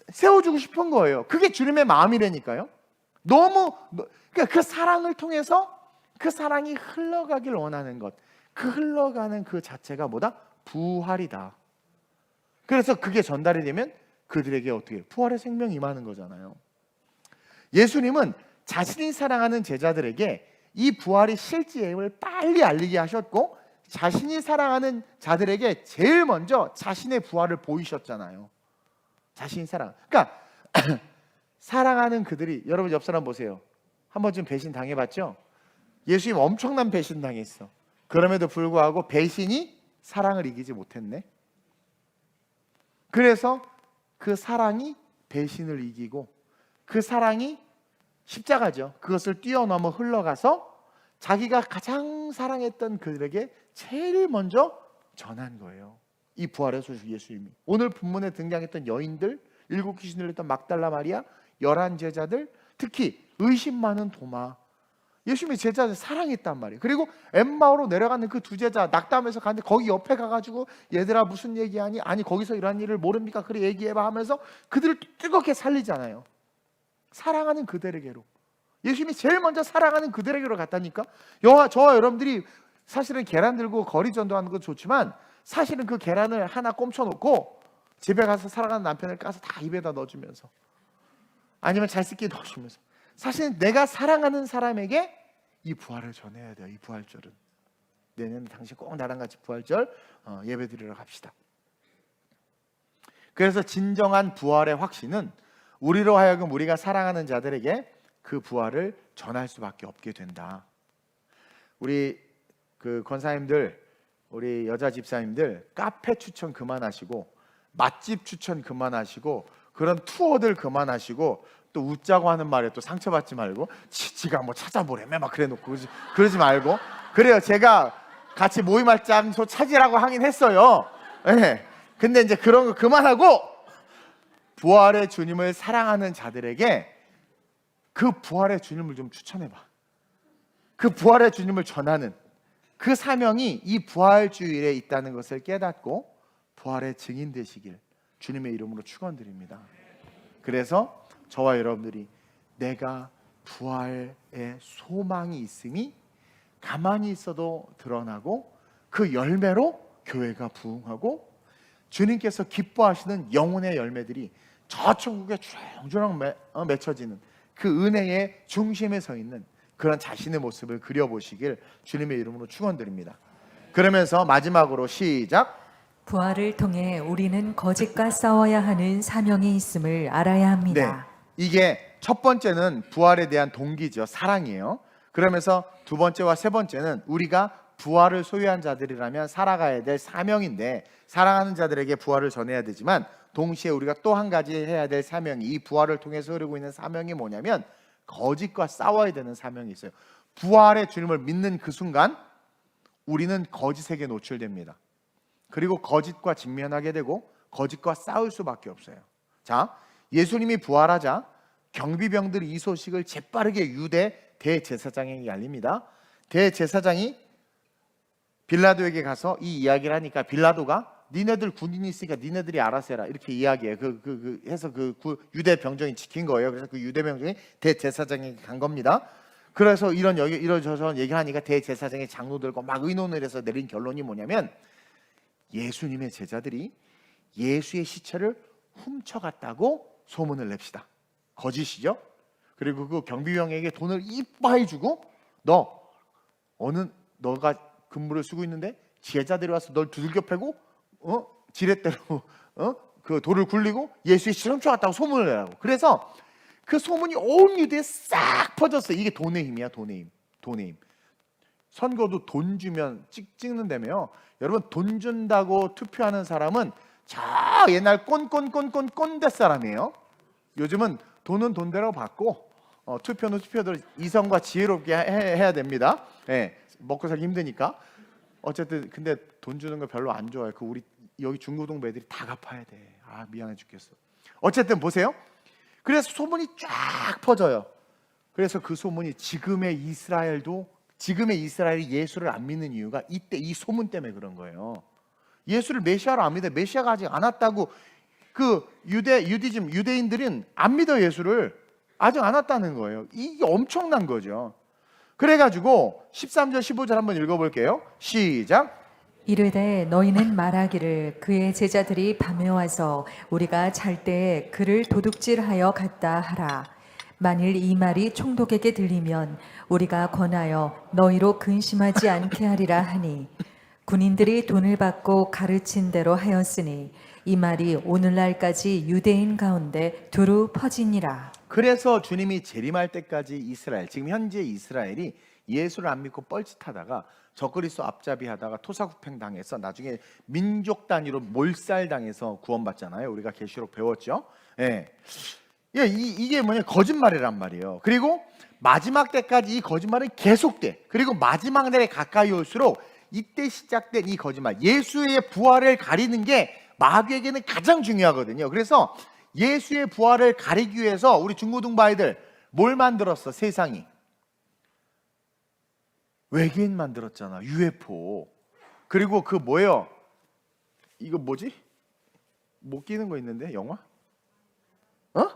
세워주고 싶은 거예요. 그게 주님의 마음이라니까요. 그러니까 그 사랑을 통해서 그 사랑이 흘러가길 원하는 것, 그 흘러가는 그 자체가 뭐다? 부활이다. 그래서 그게 전달이 되면 그들에게 어떻게 부활의 생명이 임하는 거잖아요. 예수님은 자신이 사랑하는 제자들에게 이 부활이 실제임을 빨리 알리게 하셨고, 자신이 사랑하는 자들에게 제일 먼저 자신의 부활을 보이셨잖아요. 자신이 그러니까 사랑하는 그들이, 여러분 옆 사람 보세요. 한 번쯤 배신 당해봤죠? 예수님 엄청난 배신 당했어. 그럼에도 불구하고 배신이 사랑을 이기지 못했네. 그래서 그 사랑이 배신을 이기고 그 사랑이 십자가죠. 그것을 뛰어넘어 흘러가서 자기가 가장 사랑했던 그들에게 제일 먼저 전한 거예요. 이 부활의 소식 예수님이. 오늘 본문에 등장했던 여인들, 7 귀신을 냈던 막달라 마리아, 11 제자들, 특히 의심 많은 도마, 예수님이 제자들 사랑했단 말이에요. 그리고 엠마오로 내려가는 그 2 제자 낙담해서 가는데 거기 옆에 가가지고 얘들아 무슨 얘기하니? 아니 거기서 이런 일을 모릅니까? 그래 얘기해봐 하면서 그들을 뜨겁게 살리잖아요. 사랑하는 그들에게로. 예수님이 제일 먼저 사랑하는 그들에게로 갔다니까. 저와 여러분들이 사실은 계란 들고 거리 전도하는 건 좋지만 사실은 그 계란을 하나 꼼쳐놓고 집에 가서 사랑하는 남편을 까서 다 입에다 넣어주면서 아니면 잘 씻게 넣어주면서 사실은 내가 사랑하는 사람에게 이 부활을 전해야 돼요. 이 부활절은. 내년에 당신 꼭 나랑 같이 부활절 예배드리러 갑시다. 그래서 진정한 부활의 확신은 우리로 하여금 우리가 사랑하는 자들에게 그 부활을 전할 수밖에 없게 된다. 우리 그 권사님들, 우리 여자 집사님들 카페 추천 그만하시고 맛집 추천 그만하시고 그런 투어들 그만하시고 또 웃자고 하는 말에 또 상처받지 말고 지가 뭐 찾아보래매 막 그래놓고 그러지 말고. 그래요. 제가 같이 모임할 장소 찾으라고 하긴 했어요. 네. 근데 이제 그런 거 그만하고 부활의 주님을 사랑하는 자들에게 그 부활의 주님을 좀 추천해봐. 그 부활의 주님을 전하는 그 사명이 이 부활주일에 있다는 것을 깨닫고 부활의 증인 되시길 주님의 이름으로 축원드립니다. 그래서 저와 여러분들이 내가 부활의 소망이 있음이 가만히 있어도 드러나고 그 열매로 교회가 부흥하고 주님께서 기뻐하시는 영혼의 열매들이 저 천국에 주렁주렁 맺혀지는 그 은혜의 중심에 서 있는 그런 자신의 모습을 그려보시길 주님의 이름으로 축원드립니다. 그러면서 마지막으로 시작. 부활을 통해 우리는 거짓과 싸워야 하는 사명이 있음을 알아야 합니다. 네, 이게 첫 번째는 부활에 대한 동기죠. 사랑이에요. 그러면서 두 번째와 세 번째는 우리가 부활을 소유한 자들이라면 살아가야 될 사명인데 사랑하는 자들에게 부활을 전해야 되지만 동시에 우리가 또 한 가지 해야 될 사명이 이 부활을 통해서 흐르고 있는 사명이 뭐냐면 거짓과 싸워야 되는 사명이 있어요. 부활의 주님을 믿는 그 순간 우리는 거짓에게 노출됩니다. 그리고 거짓과 직면하게 되고 거짓과 싸울 수밖에 없어요. 자, 예수님이 부활하자 경비병들이 이 소식을 재빠르게 유대 대제사장에게 알립니다. 대제사장이 빌라도에게 가서 이 이야기를 하니까 빌라도가 니네들 군인이 있으니까 니네들이 알아서 해라 이렇게 이야기해요. 해서 유대 병정이 지킨 거예요. 그래서 그 유대 병정이 대제사장에게 간 겁니다. 그래서 이러저러 얘기하니까 대제사장의 장로들과 막 의논을 해서 내린 결론이 뭐냐면 예수님의 제자들이 예수의 시체를 훔쳐갔다고 소문을 냅시다. 거짓이죠. 그리고 그 경비병에게 돈을 이빠이 주고 너가 근무를 쓰고 있는데 제자들이 와서 널 두들겨 패고 지렛대로 그 돌을 굴리고 예수의 시체를 훔쳐갔다고 소문을 내라고. 그래서 그 소문이 온 유대에 싹 퍼졌어요. 이게 돈의 힘이야. 돈의 힘. 선거도 돈 주면 찍는다며요. 여러분 돈 준다고 투표하는 사람은 저 옛날 꼰대 사람이에요. 요즘은 돈은 돈대로 받고 투표는 투표대로 이성과 지혜롭게 해야 됩니다. 네, 먹고 살기 힘드니까. 어쨌든 근데 돈 주는 거 별로 안 좋아해. 우리 여기 중고등 애들이 다 갚아야 돼. 아 미안해 죽겠어. 어쨌든 보세요. 그래서 소문이 쫙 퍼져요. 그래서 그 소문이 지금의 이스라엘이 예수를 안 믿는 이유가 이때 이 소문 때문에 그런 거예요. 예수를 메시아로 안 믿어요. 메시아가 아직 안 왔다고 그 유대인들은 안 믿어. 예수를 아직 안 왔다는 거예요. 이게 엄청난 거죠. 그래가지고 13절 15절 한번 읽어볼게요. 시작. 이르되 너희는 말하기를 그의 제자들이 밤에 와서 우리가 잘 때 그를 도둑질하여 갔다 하라. 만일 이 말이 총독에게 들리면 우리가 권하여 너희로 근심하지 않게 하리라 하니 군인들이 돈을 받고 가르친 대로 하였으니 이 말이 오늘날까지 유대인 가운데 두루 퍼지니라. 그래서 주님이 재림할 때까지 이스라엘, 지금 현재 이스라엘이 예수를 안 믿고 뻘짓하다가 적그리스도 앞잡이 하다가 토사구팽 당해서 나중에 민족 단위로 몰살당해서 구원받잖아요. 우리가 계시록 배웠죠. 예. 이게 뭐냐, 거짓말이란 말이에요. 그리고 마지막 때까지 이 거짓말은 계속돼. 그리고 마지막 날에 가까이 올수록 이때 시작된 이 거짓말, 예수의 부활을 가리는 게 마귀에게는 가장 중요하거든요. 그래서 예수의 부활을 가리기 위해서 우리 중고등부 아이들 뭘 만들었어? 세상이 외계인 만들었잖아. UFO. 그리고 그 뭐예요? 이거 뭐지? 못 끼는 거 있는데 영화? 어?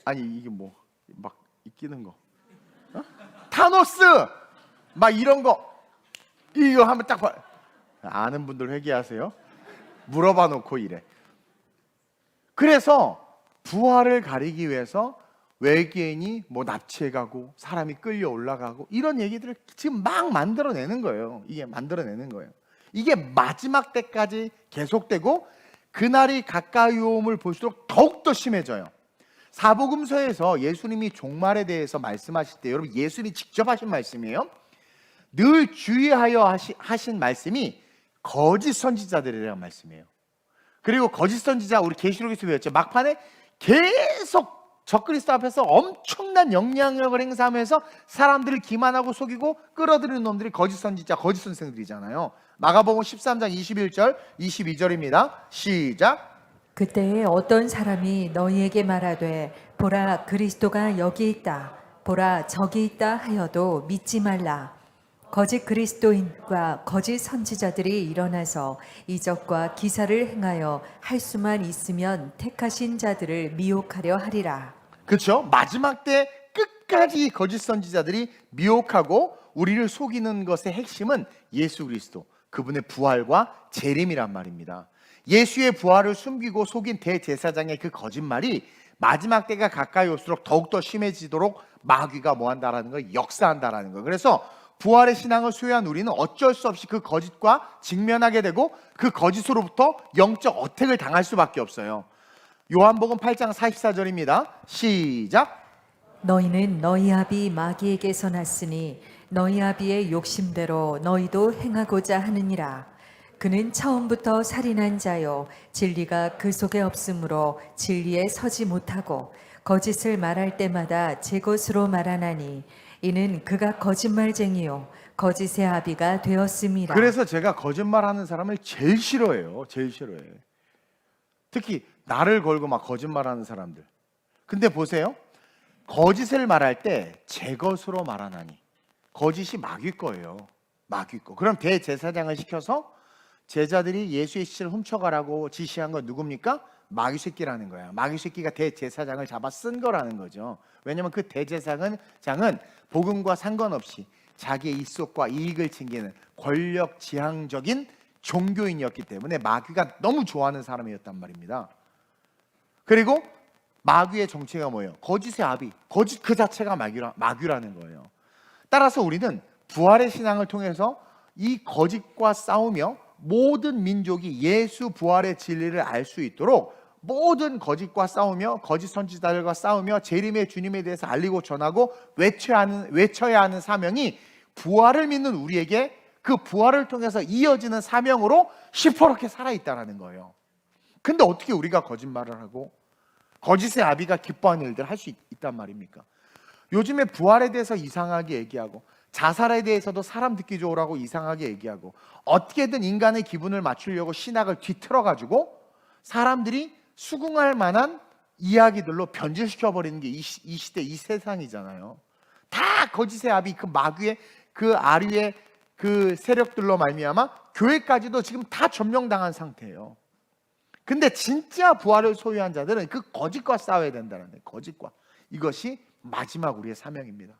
아니 이게 뭐 막 끼는 거? 어? 타노스 막 이런 거 이거 한번 딱 봐. 아는 분들 회개하세요. 물어봐 놓고 이래. 그래서 부활을 가리기 위해서 외계인이 뭐 납치해가고 사람이 끌려 올라가고 이런 얘기들을 지금 막 만들어내는 거예요. 이게 만들어내는 거예요. 이게 마지막 때까지 계속되고 그날이 가까이 오음을 볼수록 더욱더 심해져요. 사복음서에서 예수님이 종말에 대해서 말씀하실 때, 여러분 예수님이 직접 하신 말씀이에요. 늘 주의하여 하신 말씀이 거짓 선지자들이라는 말씀이에요. 그리고 거짓 선지자, 우리 계시록에서 배웠죠. 막판에 계속 적그리스도 앞에서 엄청난 영향력을 행사하면서 사람들을 기만하고 속이고 끌어들이는 놈들이 거짓 선지자, 거짓 선생들이잖아요. 마가복음 13장 21절 22절입니다. 시작. 그때에 어떤 사람이 너희에게 말하되 보라 그리스도가 여기 있다 보라 저기 있다 하여도 믿지 말라. 거짓 그리스도인과 거짓 선지자들이 일어나서 이적과 기사를 행하여 할 수만 있으면 택하신 자들을 미혹하려 하리라. 그렇죠? 마지막 때 끝까지 거짓 선지자들이 미혹하고 우리를 속이는 것의 핵심은 예수 그리스도, 그분의 부활과 재림이란 말입니다. 예수의 부활을 숨기고 속인 대제사장의 그 거짓말이 마지막 때가 가까이 올수록 더욱더 심해지도록 마귀가 뭐한다라는 걸, 역사한다라는 거예요. 그래서 부활의 신앙을 소유한 우리는 어쩔 수 없이 그 거짓과 직면하게 되고 그 거짓으로부터 영적 어택을 당할 수밖에 없어요. 요한복음 8장 44절입니다. 시작. 너희는 너희 아비 마귀에게서 났으니 너희 아비의 욕심대로 너희도 행하고자 하느니라. 그는 처음부터 살인한 자요 진리가 그 속에 없으므로 진리에 서지 못하고 거짓을 말할 때마다 제 것으로 말하나니 이는 그가 거짓말쟁이요 거짓의 아비가 되었음이라. 그래서 제가 거짓말하는 사람을 제일 싫어해요. 제일 싫어해요. 특히 나를 걸고 막 거짓말하는 사람들. 근데 보세요. 거짓을 말할 때 제 것으로 말하나니, 거짓이 마귀 거예요. 마귀 거. 그럼 대제사장을 시켜서 제자들이 예수의 시체를 훔쳐가라고 지시한 건 누굽니까? 마귀 새끼라는 거야. 마귀 새끼가 대제사장을 잡아 쓴 거라는 거죠. 왜냐하면 그 대제사장은 복음과 상관없이 자기의 입속과 이익을 챙기는 권력지향적인 종교인이었기 때문에 마귀가 너무 좋아하는 사람이었단 말입니다. 그리고 마귀의 정체가 뭐예요? 거짓의 아비, 거짓 그 자체가 마귀라는 거예요. 따라서 우리는 부활의 신앙을 통해서 이 거짓과 싸우며 모든 민족이 예수 부활의 진리를 알 수 있도록 모든 거짓과 싸우며 거짓 선지자들과 싸우며 재림의 주님에 대해서 알리고 전하고 외쳐야 하는 사명이 부활을 믿는 우리에게 그 부활을 통해서 이어지는 사명으로 시퍼렇게 살아있다는 거예요. 근데 어떻게 우리가 거짓말을 하고 거짓의 아비가 기뻐하는 일들을 할 수 있단 말입니까? 요즘에 부활에 대해서 이상하게 얘기하고 자살에 대해서도 사람 듣기 좋으라고 이상하게 얘기하고 어떻게든 인간의 기분을 맞추려고 신학을 뒤틀어가지고 사람들이 수긍할 만한 이야기들로 변질시켜버리는 게 이 시대, 이 세상이잖아요. 다 거짓의 아비, 그 마귀의 그 아류의 그 세력들로 말미암아 교회까지도 지금 다 점령당한 상태예요. 근데 진짜 부활을 소유한 자들은 그 거짓과 싸워야 된다는 거예요. 거짓과. 이것이 마지막 우리의 사명입니다.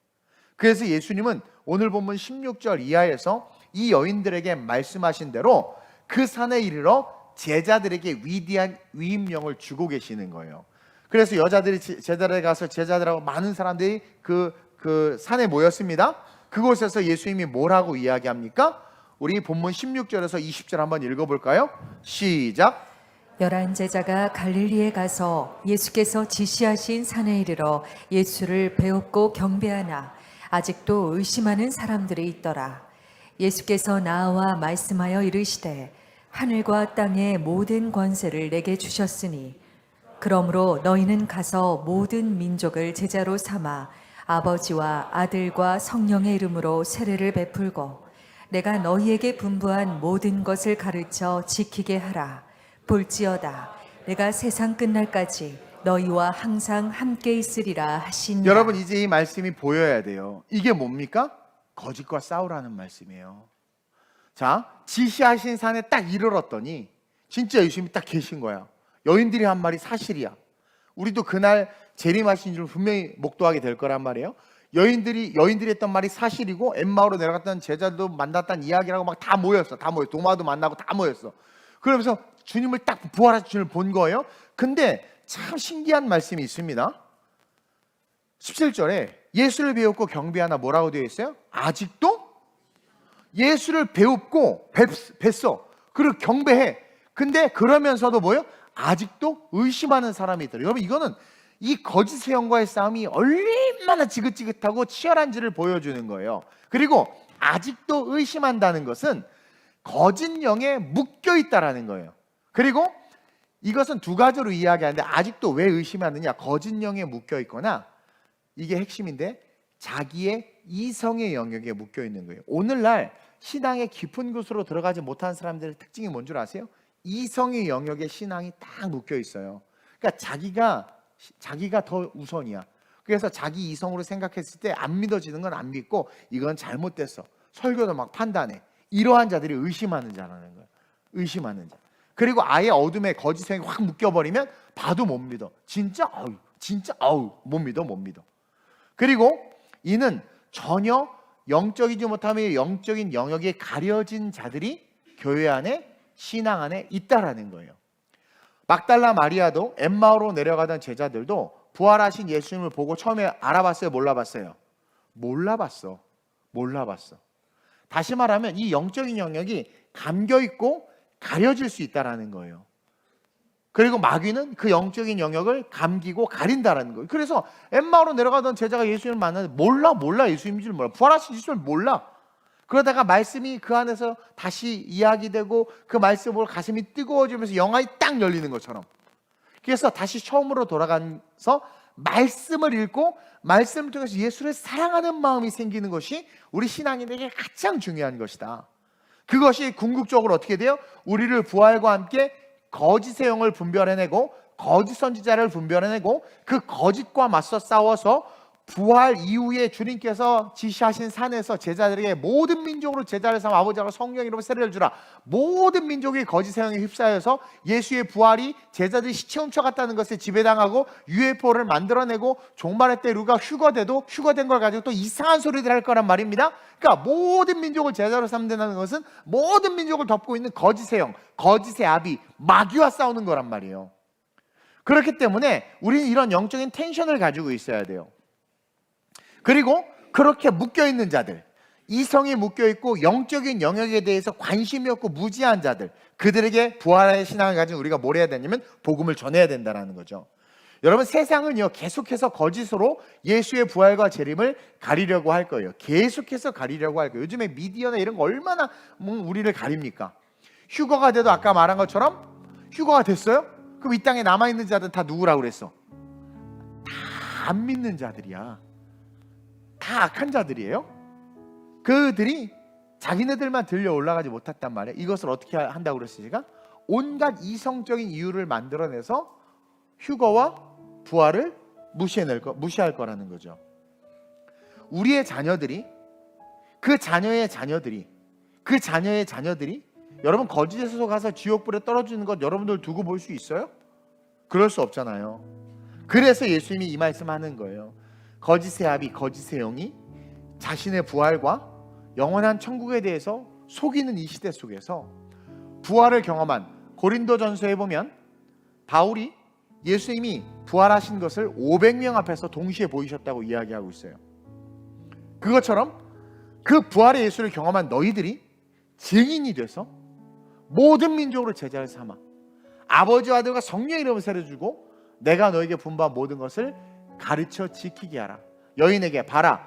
그래서 예수님은 오늘 본문 16절 이하에서 이 여인들에게 말씀하신 대로 그 산에 이르러 제자들에게 위대한 위임령을 주고 계시는 거예요. 그래서 여자들이 제자들에 가서 제자들하고 많은 사람들이 그 산에 모였습니다. 그곳에서 예수님이 뭐라고 이야기합니까? 우리 본문 16절에서 20절 한번 읽어볼까요? 시작. 열한 제자가 갈릴리에 가서 예수께서 지시하신 산에 이르러 예수를 배웁고 경배하나 아직도 의심하는 사람들이 있더라. 예수께서 나와 말씀하여 이르시되 하늘과 땅의 모든 권세를 내게 주셨으니 그러므로 너희는 가서 모든 민족을 제자로 삼아 아버지와 아들과 성령의 이름으로 세례를 베풀고 내가 너희에게 분부한 모든 것을 가르쳐 지키게 하라. 볼지어다 내가 세상 끝날까지 너희와 항상 함께 있으리라 하시니라. 여러분, 이제 이 말씀이 보여야 돼요. 이게 뭡니까? 거짓과 싸우라는 말씀이에요. 자, 지시하신 산에 딱 이르렀더니 진짜 예수님이 딱 계신 거야. 여인들이 한 말이 사실이야. 우리도 그날 재림하신 줄 분명히 목도하게 될 거란 말이에요. 여인들이 했던 말이 사실이고, 엠마오로 내려갔던 제자들도 만났다는 이야기라고 막 다 모였어. 도마도 만나고 다 모였어. 그러면서 주님을 딱 부활하신 주님을 본 거예요. 근데 참 신기한 말씀이 있습니다. 17절에 예수를 배웠고 경배하나 뭐라고 되어 있어요? 아직도 예수를 배웠고 뵀어. 그리고 경배해. 근데 그러면서도 뭐예요? 아직도 의심하는 사람이 있더라. 여러분, 이거는 이 거짓의 영과의 싸움이 얼마나 지긋지긋하고 치열한지를 보여주는 거예요. 그리고 아직도 의심한다는 것은 거짓 영에 묶여 있다라는 거예요. 그리고 이것은 두 가지로 이야기하는데, 아직도 왜 의심하느냐? 거짓 영에 묶여 있거나, 이게 핵심인데, 자기의 이성의 영역에 묶여 있는 거예요. 오늘날 신앙의 깊은 곳으로 들어가지 못한 사람들의 특징이 뭔 줄 아세요? 이성의 영역에 신앙이 딱 묶여 있어요. 그러니까 자기가 더 우선이야. 그래서 자기 이성으로 생각했을 때 안 믿어지는 건 안 믿고, 이건 잘못됐어. 설교도 막 판단해. 이러한 자들이 의심하는 자라는 거예요. 의심하는 자. 그리고 아예 어둠에 거짓성이 확 묶여버리면 봐도 못 믿어. 진짜 못 믿어. 그리고 이는 전혀 영적이지 못하며 영적인 영역에 가려진 자들이 교회 안에, 신앙 안에 있다라는 거예요. 막달라 마리아도, 엠마오로 내려가던 제자들도 부활하신 예수님을 보고 처음에 알아봤어요? 몰라봤어. 다시 말하면 이 영적인 영역이 감겨있고 가려질 수 있다라는 거예요. 그리고 마귀는 그 영적인 영역을 감기고 가린다라는 거예요. 그래서 엠마오로 내려가던 제자가 예수님을 만나는데 몰라. 예수님인 줄 몰라. 부활하신 예수님을 몰라. 그러다가 말씀이 그 안에서 다시 이야기되고 그 말씀으로 가슴이 뜨거워지면서 영안이 딱 열리는 것처럼, 그래서 다시 처음으로 돌아가서 말씀을 읽고 말씀을 통해서 예수를 사랑하는 마음이 생기는 것이 우리 신앙인에게 가장 중요한 것이다. 그것이 궁극적으로 어떻게 돼요? 우리를 부활과 함께 거짓의 영을 분별해내고 거짓 선지자를 분별해내고 그 거짓과 맞서 싸워서 부활 이후에 주님께서 지시하신 산에서 제자들에게 모든 민족으로 제자를 삼아 아버지와 성령 이름으로 세례를 주라. 모든 민족이 거짓의 영에 휩싸여서 예수의 부활이 제자들이 시체 훔쳐갔다는 것에 지배당하고 UFO를 만들어내고 종말의 때 루가 휴거된 걸 가지고 또 이상한 소리들 할 거란 말입니다. 그러니까 모든 민족을 제자로 삼는다는 것은 모든 민족을 덮고 있는 거짓의 영, 거짓의 아비, 마귀와 싸우는 거란 말이에요. 그렇기 때문에 우리는 이런 영적인 텐션을 가지고 있어야 돼요. 그리고 그렇게 묶여있는 자들, 이성이 묶여있고 영적인 영역에 대해서 관심이 없고 무지한 자들, 그들에게 부활의 신앙을 가진 우리가 뭘 해야 되냐면 복음을 전해야 된다는 거죠. 여러분, 세상은요 계속해서 거짓으로 예수의 부활과 재림을 가리려고 할 거예요. 계속해서 가리려고 할 거예요. 요즘에 미디어나 이런 거 얼마나 우리를 가립니까? 휴거가 돼도 아까 말한 것처럼 휴거가 됐어요? 그럼 이 땅에 남아있는 자들은 다 누구라고 그랬어? 다 안 믿는 자들이야. 다 악한 자들이에요. 그들이 자기네들만 들려 올라가지 못했단 말이에요. 이것을 어떻게 한다고 그랬으니까 온갖 이성적인 이유를 만들어내서 휴거와 부활을 무시할 거라는 거죠. 우리의 자녀들이, 그 자녀의 자녀들이 여러분 거짓에서 가서 지옥불에 떨어지는 것 여러분들 두고 볼 수 있어요? 그럴 수 없잖아요. 그래서 예수님이 이 말씀하는 거예요. 거짓의 아비, 거짓의 영이 자신의 부활과 영원한 천국에 대해서 속이는 이 시대 속에서 부활을 경험한, 고린도전서에 보면 바울이 예수님이 부활하신 것을 500명 앞에서 동시에 보이셨다고 이야기하고 있어요. 그것처럼 그 부활의 예수를 경험한 너희들이 증인이 돼서 모든 민족으로 제자를 삼아 아버지와 아들과 성령의 이름을 세례주고 내가 너에게 분부한 모든 것을 가르쳐 지키게 하라. 여인에게 봐라,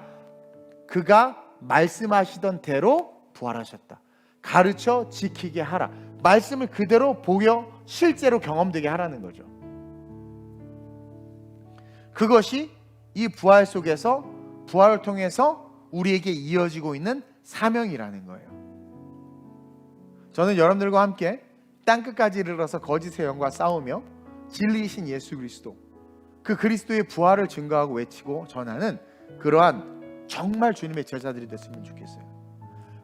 그가 말씀하시던 대로 부활하셨다. 가르쳐 지키게 하라. 말씀을 그대로 보여 실제로 경험되게 하라는 거죠. 그것이 이 부활 속에서, 부활을 통해서 우리에게 이어지고 있는 사명이라는 거예요. 저는 여러분들과 함께 땅끝까지 이르러서 거짓의 영과 싸우며 진리이신 예수 그리스도, 그 그리스도의 부활을 증거하고 외치고 전하는 그러한 정말 주님의 제자들이 됐으면 좋겠어요.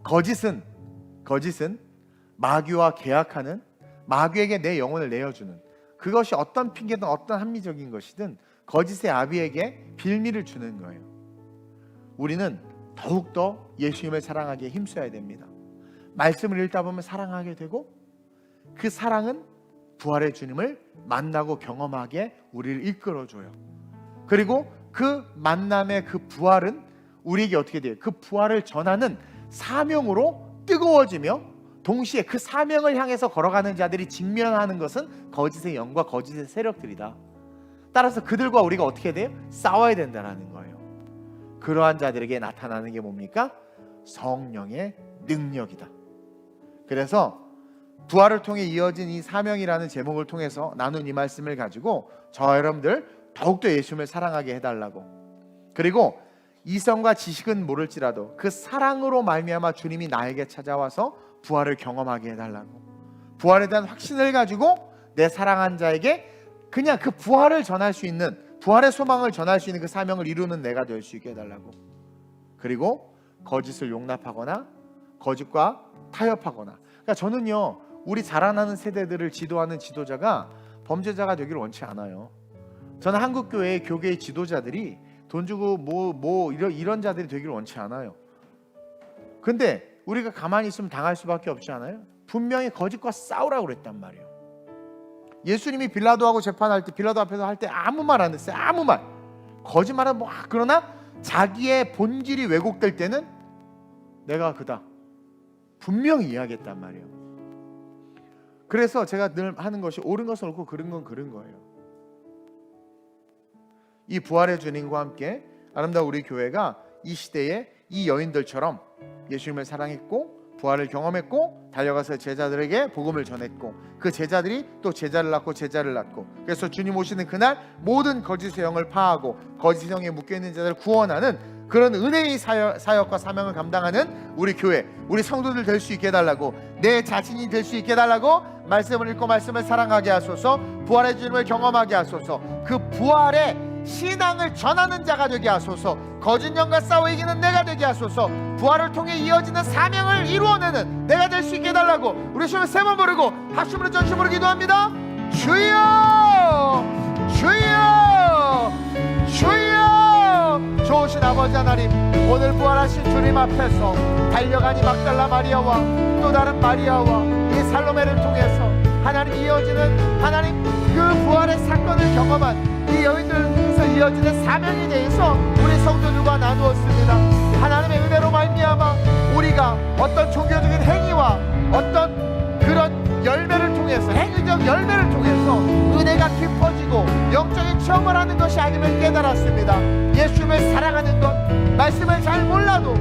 거짓은 마귀와 계약하는, 마귀에게 내 영혼을 내어주는, 그것이 어떤 핑계든 어떤 합리적인 것이든 거짓의 아비에게 빌미를 주는 거예요. 우리는 더욱더 예수님을 사랑하기에 힘써야 됩니다. 말씀을 읽다 보면 사랑하게 되고, 그 사랑은 부활의 주님을 만나고 경험하게 우리를 이끌어줘요. 그리고 그 만남의 그 부활은 우리에게 어떻게 돼요? 그 부활을 전하는 사명으로 뜨거워지며, 동시에 그 사명을 향해서 걸어가는 자들이 직면하는 것은 거짓의 영과 거짓의 세력들이다. 따라서 그들과 우리가 어떻게 돼요? 싸워야 된다는 거예요. 그러한 자들에게 나타나는 게 뭡니까? 성령의 능력이다. 그래서 부활을 통해 이어진 이 사명이라는 제목을 통해서 나눈 이 말씀을 가지고 저와 여러분들 더욱더 예수님을 사랑하게 해달라고, 그리고 이성과 지식은 모를지라도 그 사랑으로 말미암아 주님이 나에게 찾아와서 부활을 경험하게 해달라고, 부활에 대한 확신을 가지고 내 사랑한 자에게 그냥 그 부활을 전할 수 있는, 부활의 소망을 전할 수 있는 그 사명을 이루는 내가 될 수 있게 해달라고, 그리고 거짓을 용납하거나 거짓과 타협하거나, 그러니까 저는요, 우리 자라나는 세대들을 지도하는 지도자가 범죄자가 되기를 원치 않아요. 저는 한국교회의 교계의 지도자들이 돈 주고 이런 자들이 되기를 원치 않아요. 근데 우리가 가만히 있으면 당할 수밖에 없지 않아요? 분명히 거짓과 싸우라고 그랬단 말이에요. 예수님이 빌라도하고 재판할 때, 빌라도 앞에서 할 때 아무 말 안 했어요. 아무 말. 거짓말은 그러나 자기의 본질이 왜곡될 때는 내가 그다, 분명히 이야기했단 말이에요. 그래서 제가 늘 하는 것이 옳은 것은 옳고 그른 건 그른 거예요. 이 부활의 주님과 함께 아름다운 우리 교회가 이 시대에 이 여인들처럼 예수님을 사랑했고 부활을 경험했고 달려가서 제자들에게 복음을 전했고, 그 제자들이 또 제자를 낳고 제자를 낳고, 그래서 주님 오시는 그날 모든 거짓의 영을 파하고 거짓의 영에 묶여있는 자들을 구원하는 그런 은혜의 사역과 사명을 감당하는 우리 교회, 우리 성도들 될 수 있게 해달라고, 내 자신이 될 수 있게 해달라고, 말씀을 읽고 말씀을 사랑하게 하소서, 부활의 주님을 경험하게 하소서, 그 부활의 신앙을 전하는 자가 되게 하소서, 거짓 영과 싸워 이기는 내가 되게 하소서, 부활을 통해 이어지는 사명을 이루어내는 내가 될 수 있게 해달라고 우리 주님을 세 번 부르고 합심으로 전심으로 기도합니다. 주여, 주여, 주여. 좋으신 아버지 하나님, 오늘 부활하신 주님 앞에서 달려간 이 막달라 마리아와 또 다른 마리아와 이 살로메를 통해서 하나님 이어지는, 하나님 그 부활의 사건을 경험한 이 여인들을 통해서 이어지는 사명에 대해서 우리 성도들과 나누었습니다. 하나님의 은혜로 말미암아 우리가 어떤 종교적인 행위와 어떤 그런 열매를 통해서, 행위적 열매를 통해서 은혜가 깊어지고 영적인 체험을 하는 것이 아님을 깨달았습니다. 예수님을 사랑하는 것, 말씀을 잘 몰라도,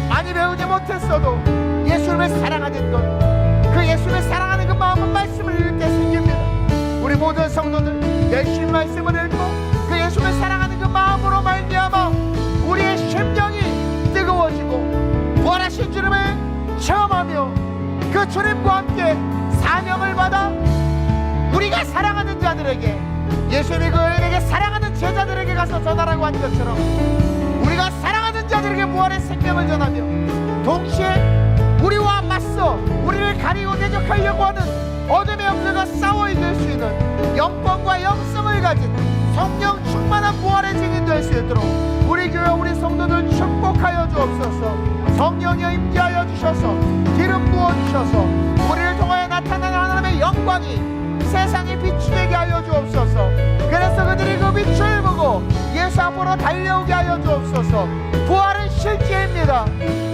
많이 배우지 못했어도 예수님을 사랑하는 것, 그 예수님을 사랑하는 그 마음은 말씀을 읽을 때 생깁니다. 우리 모든 성도들 열심히 말씀을 읽고 그 예수님을 사랑하는 그 마음으로 말미암아 우리의 심령이 뜨거워지고 부활하신 주님을 체험하며 그 주님과 함께 사명을 받아 우리가 사랑하는 자들에게, 예수님이 그에게 사랑하는 제자들에게 가서 전하라고 한 것처럼 우리가 사랑하는 자들에게 부활의 생명을 전하며, 동시에 우리와 맞서 우리를 가리고 대적하려고 하는 어둠의 영들과 싸워 이길 수 있는 영권과 영성을 가진 성령 충만한 부활의 증인 될 수 있도록 우리 교회 우리 성도들 축복하여 주옵소서. 성령이 임재하여 주셔서 기름 부어 주셔서 우리를 통하여 나타나는 하나님의 영광이 세상에 빛이 되게 하여 주옵소서. 그래서 그들이 그 빛을 보고 예수 앞으로 달려오게 하여 주옵소서. 부활은 실제입니다.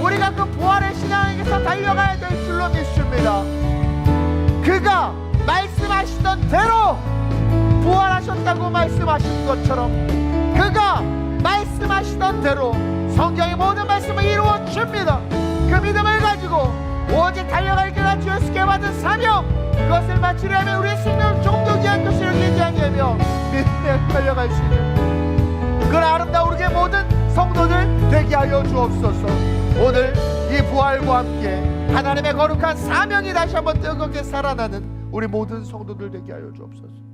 우리가 그 부활의 신앙에서 달려가야 될 줄로 믿습니다. 그가 말씀하시던 대로 부활하셨다고 말씀하신 것처럼 그가 말씀하시던 대로 성경의 모든 말씀을 이루어 줍니다. 그 믿음을 가지고 오직 달려갈 길은 주 예수께 받은 사명, 그것을 마치려 하면 우리의 생명을 조금도 귀한 것을 여기지 아니하며 믿음에 달려갈 수 있는 그런 아름다운 우리의 모든 성도들 되게 하여 주옵소서. 오늘 이 부활과 함께 하나님의 거룩한 사명이 다시 한번 뜨겁게 살아나는 우리 모든 성도들 되게 하여 주옵소서.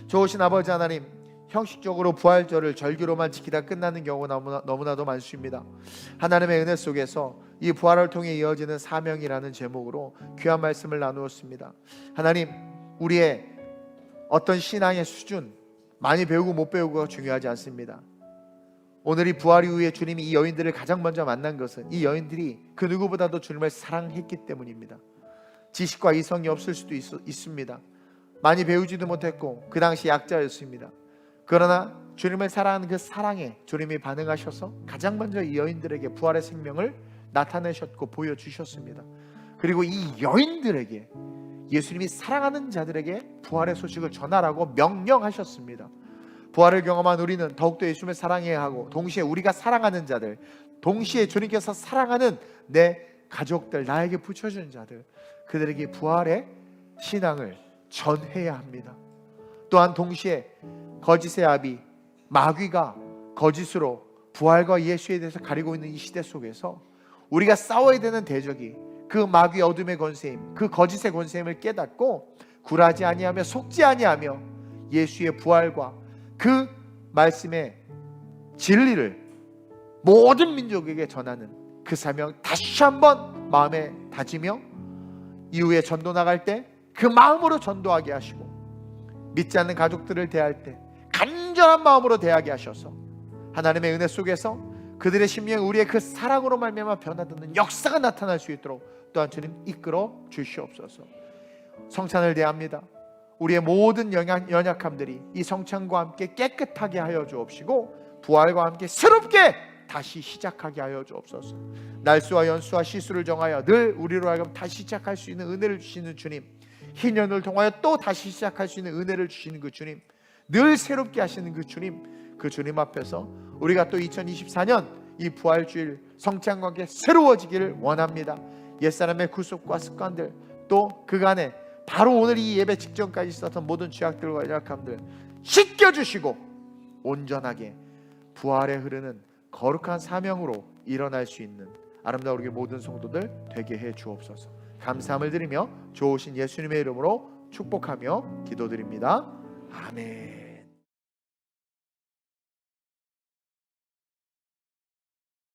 좋으신 아버지 하나님, 형식적으로 부활절을 절기로만 지키다 끝나는 경우가 너무나도 많습니다. 하나님의 은혜 속에서 이 부활을 통해 이어지는 사명이라는 제목으로 귀한 말씀을 나누었습니다. 하나님, 우리의 어떤 신앙의 수준, 많이 배우고 못 배우고가 중요하지 않습니다. 오늘 이 부활 이후에 주님이 이 여인들을 가장 먼저 만난 것은 이 여인들이 그 누구보다도 주님을 사랑했기 때문입니다. 지식과 이성이 없을 수도 있습니다. 많이 배우지도 못했고 그 당시 약자였습니다. 그러나 주님을 사랑하는 그 사랑에 주님이 반응하셔서 가장 먼저 이 여인들에게 부활의 생명을 나타내셨고 보여주셨습니다. 그리고 이 여인들에게, 예수님이 사랑하는 자들에게 부활의 소식을 전하라고 명령하셨습니다. 부활을 경험한 우리는 더욱더 예수님을 사랑해야 하고, 동시에 우리가 사랑하는 자들, 동시에 주님께서 사랑하는 내 가족들, 나에게 붙여준 자들, 그들에게 부활의 신앙을 전해야 합니다. 또한 동시에 거짓의 아비 마귀가 거짓으로 부활과 예수에 대해서 가리고 있는 이 시대 속에서 우리가 싸워야 되는 대적이 그 마귀의 어둠의 권세임, 그 거짓의 권세임을 깨닫고 굴하지 아니하며 속지 아니하며 예수의 부활과 그 말씀의 진리를 모든 민족에게 전하는 그 사명 다시 한번 마음에 다지며 이후에 전도 나갈 때 그 마음으로 전도하게 하시고, 믿지 않는 가족들을 대할 때 간절한 마음으로 대하게 하셔서 하나님의 은혜 속에서 그들의 심령이 우리의 그 사랑으로 말미암아 변화되는 역사가 나타날 수 있도록 또한 주님 이끌어 주시옵소서. 성찬을 대합니다. 우리의 모든 연약함들이 이 성찬과 함께 깨끗하게 하여 주옵시고 부활과 함께 새롭게 다시 시작하게 하여 주옵소서. 날수와 연수와 시수를 정하여 늘 우리로 하여금 다시 시작할 수 있는 은혜를 주시는 주님, 희년을 통하여 또 다시 시작할 수 있는 은혜를 주시는 그 주님, 늘 새롭게 하시는 그 주님 앞에서 우리가 또 2024년 이 부활주일 성찬과 함께 새로워지기를 원합니다. 옛사람의 구속과 습관들, 또 그간에 바로 오늘 이 예배 직전까지 있었던 모든 죄악들과 연약함들 씻겨주시고 온전하게 부활에 흐르는 거룩한 사명으로 일어날 수 있는 아름다운 우리 모든 성도들 되게 해 주옵소서. 감사함을 드리며 좋으신 예수님의 이름으로 축복하며 기도드립니다. 아멘.